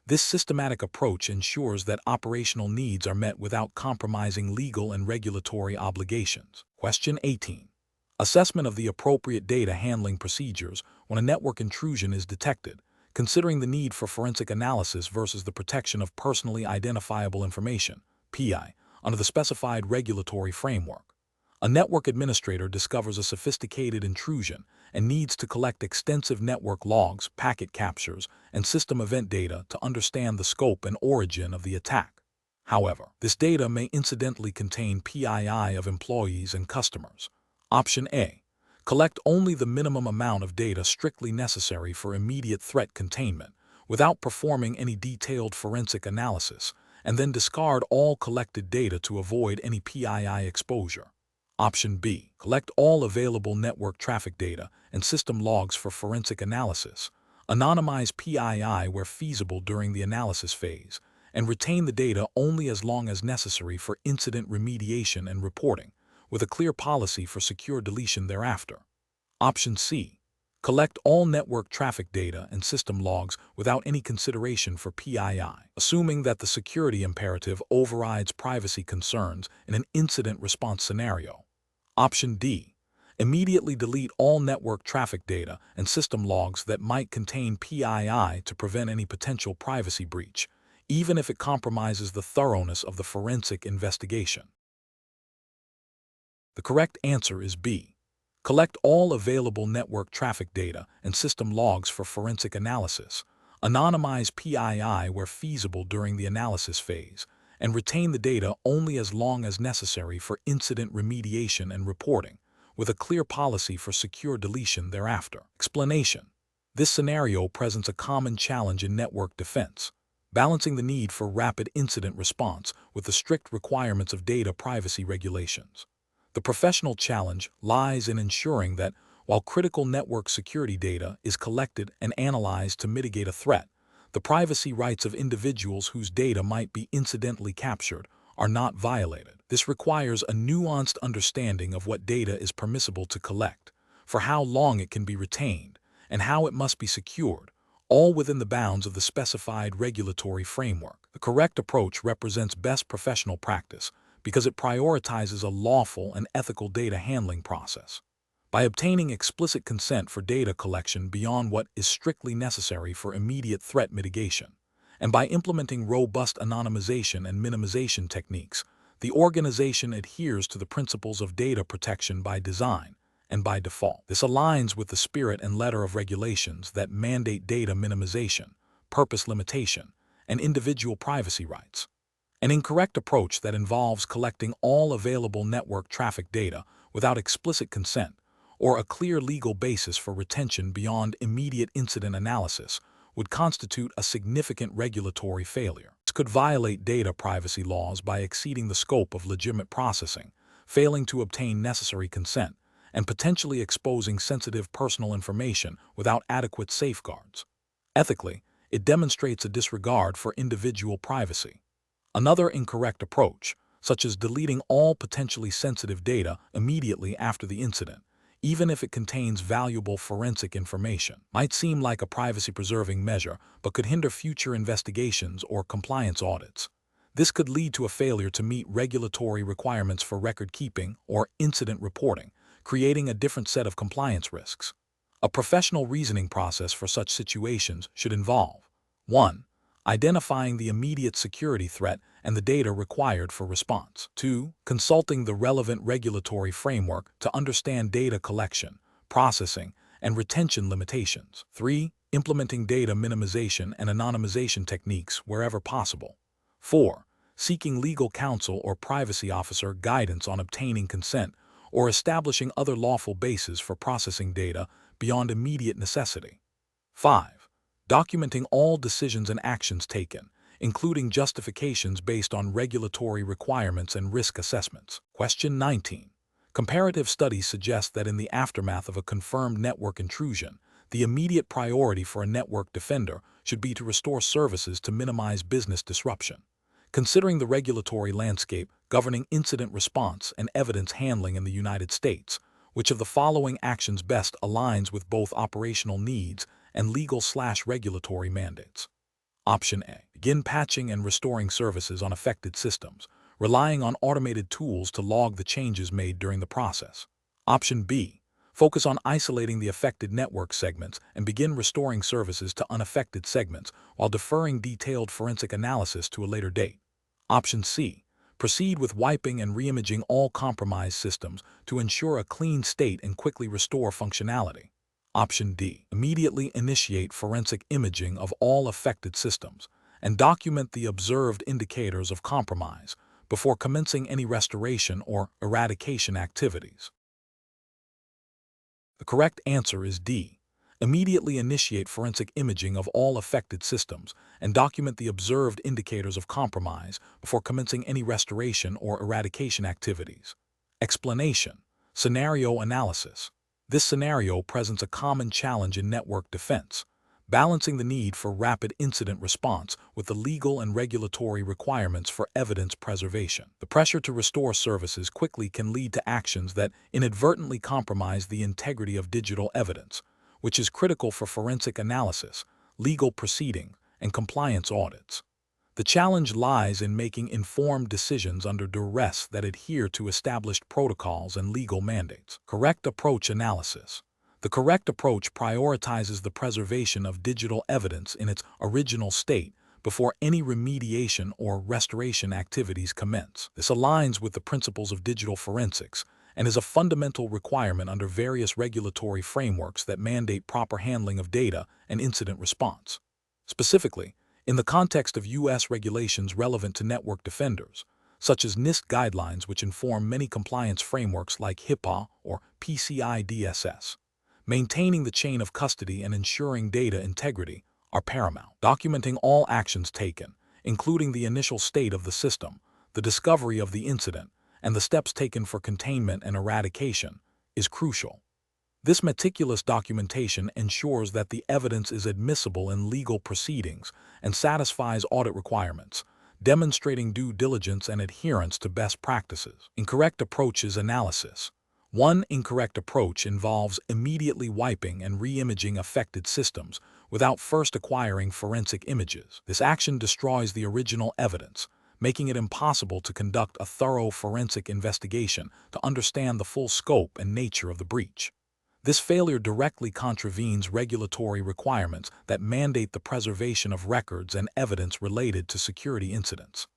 [SPEAKER 1] This systematic approach ensures that operational needs are met without compromising legal and regulatory obligations. Question 18. Assessment of the appropriate data handling procedures when a network intrusion is detected, considering the need for forensic analysis versus the protection of personally identifiable information, PI, under the specified regulatory framework. A network administrator discovers a sophisticated intrusion and needs to collect extensive network logs, packet captures, and system event data to understand the scope and origin of the attack. However, this data may incidentally contain PII of employees and customers. Option A. Collect only the minimum amount of data strictly necessary for immediate threat containment, without performing any detailed forensic analysis, and then discard all collected data to avoid any PII exposure. Option B. Collect all available network traffic data and system logs for forensic analysis. Anonymize PII where feasible during the analysis phase, and retain the data only as long as necessary for incident remediation and reporting, with a clear policy for secure deletion thereafter. Option C. Collect all network traffic data and system logs without any consideration for PII, assuming that the security imperative overrides privacy concerns in an incident response scenario. Option D. Immediately delete all network traffic data and system logs that might contain PII to prevent any potential privacy breach, even if it compromises the thoroughness of the forensic investigation. The correct answer is B. Collect all available network traffic data and system logs for forensic analysis. Anonymize PII where feasible during the analysis phase, and retain the data only as long as necessary for incident remediation and reporting, with a clear policy for secure deletion thereafter. Explanation. This scenario presents a common challenge in network defense, balancing the need for rapid incident response with the strict requirements of data privacy regulations. The professional challenge lies in ensuring that, while critical network security data is collected and analyzed to mitigate a threat, the privacy rights of individuals whose data might be incidentally captured are not violated. This requires a nuanced understanding of what data is permissible to collect, for how long it can be retained, and how it must be secured, all within the bounds of the specified regulatory framework. The correct approach represents best professional practice because it prioritizes a lawful and ethical data handling process. By obtaining explicit consent for data collection beyond what is strictly necessary for immediate threat mitigation, and by implementing robust anonymization and minimization techniques, the organization adheres to the principles of data protection by design and by default. This aligns with the spirit and letter of regulations that mandate data minimization, purpose limitation, and individual privacy rights. An incorrect approach that involves collecting all available network traffic data without explicit consent or a clear legal basis for retention beyond immediate incident analysis would constitute a significant regulatory failure. This could violate data privacy laws by exceeding the scope of legitimate processing, failing to obtain necessary consent, and potentially exposing sensitive personal information without adequate safeguards. Ethically, it demonstrates a disregard for individual privacy. Another incorrect approach, such as deleting all potentially sensitive data immediately after the incident, even if it contains valuable forensic information, might seem like a privacy-preserving measure but could hinder future investigations or compliance audits. This could lead to a failure to meet regulatory requirements for record-keeping or incident reporting, creating a different set of compliance risks. A professional reasoning process for such situations should involve 1. Identifying the immediate security threat and the data required for response. 2. Consulting the relevant regulatory framework to understand data collection, processing, and retention limitations. 3. Implementing data minimization and anonymization techniques wherever possible. 4. Seeking legal counsel or privacy officer guidance on obtaining consent or establishing other lawful bases for processing data beyond immediate necessity. 5. Documenting all decisions and actions taken, including justifications based on regulatory requirements and risk assessments. Question 19. Comparative studies suggest that in the aftermath of a confirmed network intrusion, the immediate priority for a network defender should be to restore services to minimize business disruption. Considering the regulatory landscape governing incident response and evidence handling in the United States, which of the following actions best aligns with both operational needs and legal/regulatory mandates? Option A. Begin patching and restoring services on affected systems, relying on automated tools to log the changes made during the process. Option B. Focus on isolating the affected network segments and begin restoring services to unaffected segments while deferring detailed forensic analysis to a later date. Option C. Proceed with wiping and reimaging all compromised systems to ensure a clean state and quickly restore functionality. Option D. Immediately initiate forensic imaging of all affected systems and document the observed indicators of compromise before commencing any restoration or eradication activities. The correct answer is D. Immediately initiate forensic imaging of all affected systems and document the observed indicators of compromise before commencing any restoration or eradication activities. Explanation. Scenario analysis. This scenario presents a common challenge in network defense, balancing the need for rapid incident response with the legal and regulatory requirements for evidence preservation. The pressure to restore services quickly can lead to actions that inadvertently compromise the integrity of digital evidence, which is critical for forensic analysis, legal proceeding, and compliance audits. The challenge lies in making informed decisions under duress that adhere to established protocols and legal mandates. Correct approach analysis. The correct approach prioritizes the preservation of digital evidence in its original state before any remediation or restoration activities commence. This aligns with the principles of digital forensics and is a fundamental requirement under various regulatory frameworks that mandate proper handling of data and incident response. Specifically, in the context of U.S. regulations relevant to network defenders, such as NIST guidelines which inform many compliance frameworks like HIPAA or PCI DSS, maintaining the chain of custody and ensuring data integrity are paramount. Documenting all actions taken, including the initial state of the system, the discovery of the incident, and the steps taken for containment and eradication, is crucial. This meticulous documentation ensures that the evidence is admissible in legal proceedings and satisfies audit requirements, demonstrating due diligence and adherence to best practices. Incorrect approaches analysis. One incorrect approach involves immediately wiping and re-imaging affected systems without first acquiring forensic images. This action destroys the original evidence, making it impossible to conduct a thorough forensic investigation to understand the full scope and nature of the breach. This failure directly contravenes regulatory requirements that mandate the preservation of records and evidence related to security incidents.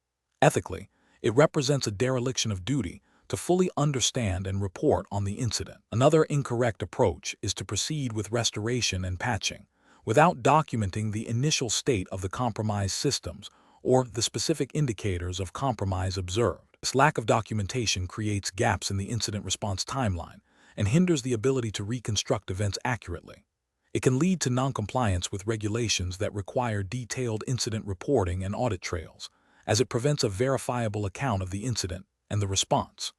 [SPEAKER 1] Ethically, it represents a dereliction of duty to fully understand and report on the incident. Another incorrect approach is to proceed with restoration and patching without documenting the initial state of the compromised systems or the specific indicators of compromise observed. This lack of documentation creates gaps in the incident response timeline and hinders the ability to reconstruct events accurately. It can lead to noncompliance with regulations that require detailed incident reporting and audit trails, as it prevents a verifiable account of the incident and the response.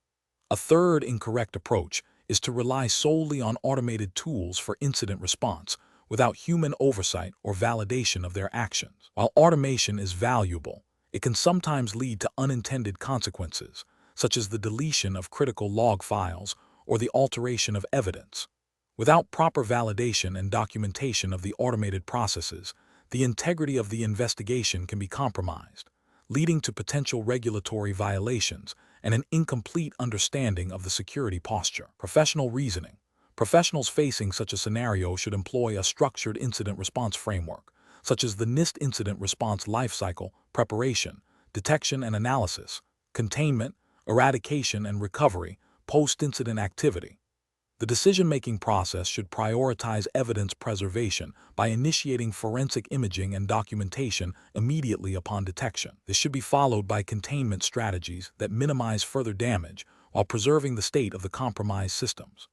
[SPEAKER 1] A third incorrect approach is to rely solely on automated tools for incident response, without human oversight or validation of their actions. While automation is valuable, it can sometimes lead to unintended consequences, such as the deletion of critical log files or the alteration of evidence. Without proper validation and documentation of the automated processes, the integrity of the investigation can be compromised, leading to potential regulatory violations and an incomplete understanding of the security posture. Professional reasoning. Professionals facing such a scenario should employ a structured incident response framework, such as the NIST Incident Response Lifecycle: preparation, detection and analysis, containment, eradication and recovery, post-incident activity. The decision-making process should prioritize evidence preservation by initiating forensic imaging and documentation immediately upon detection. This should be followed by containment strategies that minimize further damage while preserving the state of the compromised systems.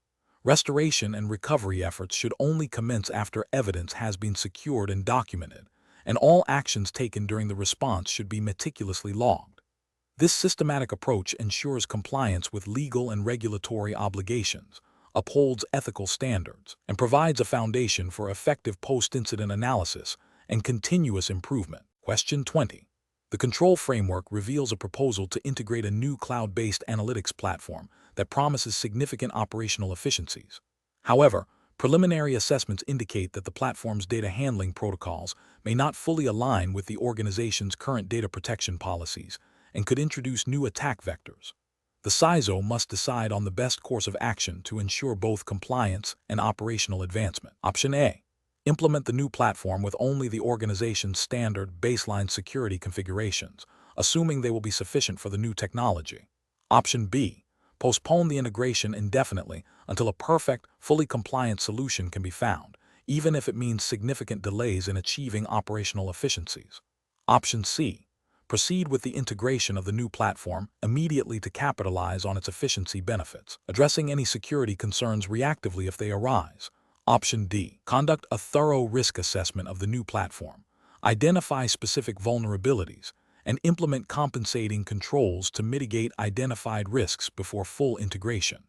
[SPEAKER 1] Restoration and recovery efforts should only commence after evidence has been secured and documented, and all actions taken during the response should be meticulously logged. This systematic approach ensures compliance with legal and regulatory obligations, upholds ethical standards, and provides a foundation for effective post-incident analysis and continuous improvement. Question 20. The control framework reveals a proposal to integrate a new cloud-based analytics platform that promises significant operational efficiencies. However, preliminary assessments indicate that the platform's data handling protocols may not fully align with the organization's current data protection policies and could introduce new attack vectors. The CISO must decide on the best course of action to ensure both compliance and operational advancement. Option A. Implement the new platform with only the organization's standard baseline security configurations, assuming they will be sufficient for the new technology. Option B. Postpone the integration indefinitely until a perfect, fully compliant solution can be found, even if it means significant delays in achieving operational efficiencies. Option C. Proceed with the integration of the new platform immediately to capitalize on its efficiency benefits, addressing any security concerns reactively if they arise. Option D. Conduct a thorough risk assessment of the new platform, identify specific vulnerabilities, and implement compensating controls to mitigate identified risks before full integration.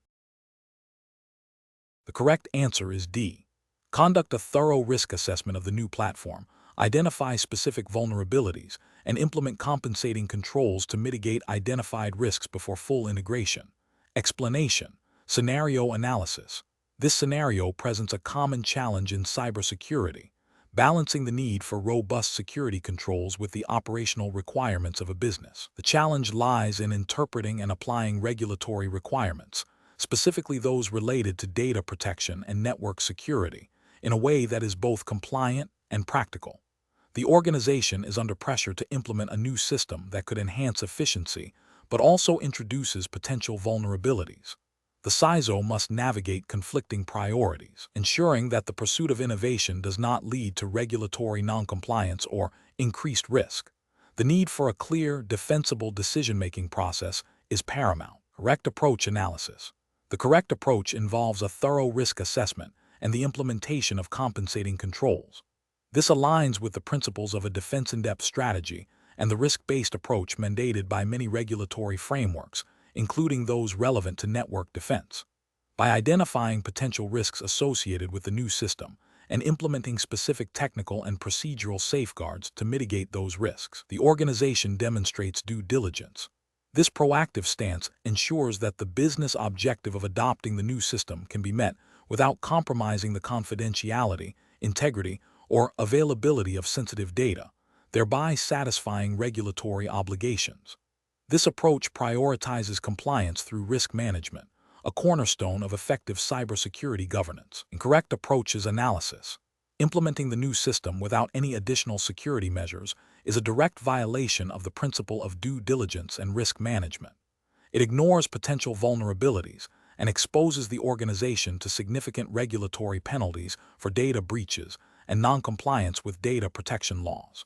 [SPEAKER 1] The correct answer is D. Conduct a thorough risk assessment of the new platform, identify specific vulnerabilities, and implement compensating controls to mitigate identified risks before full integration. Explanation. Scenario analysis. This scenario presents a common challenge in cybersecurity, balancing the need for robust security controls with the operational requirements of a business. The challenge lies in interpreting and applying regulatory requirements, specifically those related to data protection and network security, in a way that is both compliant and practical. The organization is under pressure to implement a new system that could enhance efficiency, but also introduces potential vulnerabilities. The CISO must navigate conflicting priorities, ensuring that the pursuit of innovation does not lead to regulatory noncompliance or increased risk. The need for a clear, defensible decision-making process is paramount. Correct approach analysis. The correct approach involves a thorough risk assessment and the implementation of compensating controls. This aligns with the principles of a defense-in-depth strategy and the risk-based approach mandated by many regulatory frameworks, including those relevant to network defense. By identifying potential risks associated with the new system and implementing specific technical and procedural safeguards to mitigate those risks, the organization demonstrates due diligence. This proactive stance ensures that the business objective of adopting the new system can be met without compromising the confidentiality, integrity, or availability of sensitive data, thereby satisfying regulatory obligations. This approach prioritizes compliance through risk management, a cornerstone of effective cybersecurity governance. Incorrect approach is analysis. Implementing the new system without any additional security measures is a direct violation of the principle of due diligence and risk management. It ignores potential vulnerabilities and exposes the organization to significant regulatory penalties for data breaches and noncompliance with data protection laws.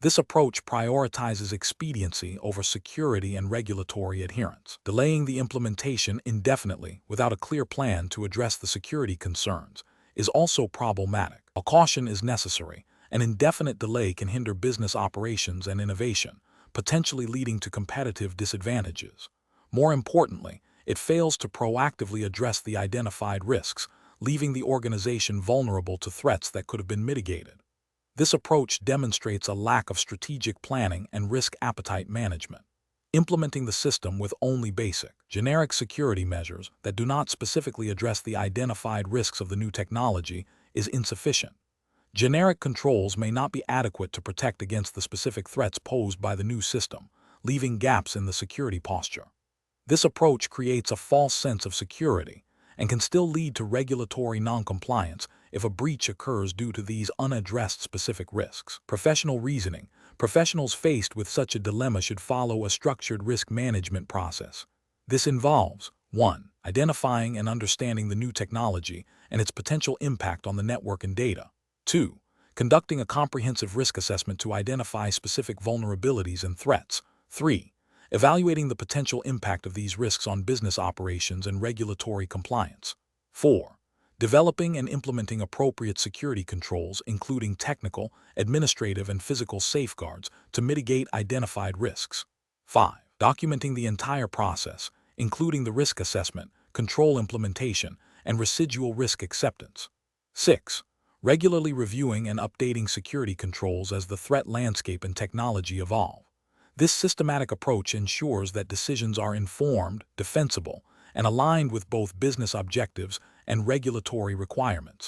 [SPEAKER 1] This approach prioritizes expediency over security and regulatory adherence. Delaying the implementation indefinitely without a clear plan to address the security concerns is also problematic. A caution is necessary. An indefinite delay can hinder business operations and innovation, potentially leading to competitive disadvantages. More importantly, it fails to proactively address the identified risks, leaving the organization vulnerable to threats that could have been mitigated. This approach demonstrates a lack of strategic planning and risk appetite management. Implementing the system with only basic, generic security measures that do not specifically address the identified risks of the new technology is insufficient. Generic controls may not be adequate to protect against the specific threats posed by the new system, leaving gaps in the security posture. This approach creates a false sense of security and can still lead to regulatory noncompliance if a breach occurs due to these unaddressed specific risks. Professional reasoning. Professionals faced with such a dilemma should follow a structured risk management process. This involves 1. Identifying and understanding the new technology and its potential impact on the network and data. 2. Conducting a comprehensive risk assessment to identify specific vulnerabilities and threats. 3. Evaluating the potential impact of these risks on business operations and regulatory compliance. 4. Developing and implementing appropriate security controls, including technical, administrative, and physical safeguards to mitigate identified risks. 5. Documenting the entire process, including the risk assessment, control implementation, and residual risk acceptance. 6. Regularly reviewing and updating security controls as the threat landscape and technology evolve. This systematic approach ensures that decisions are informed, defensible, and aligned with both business objectives and regulatory requirements.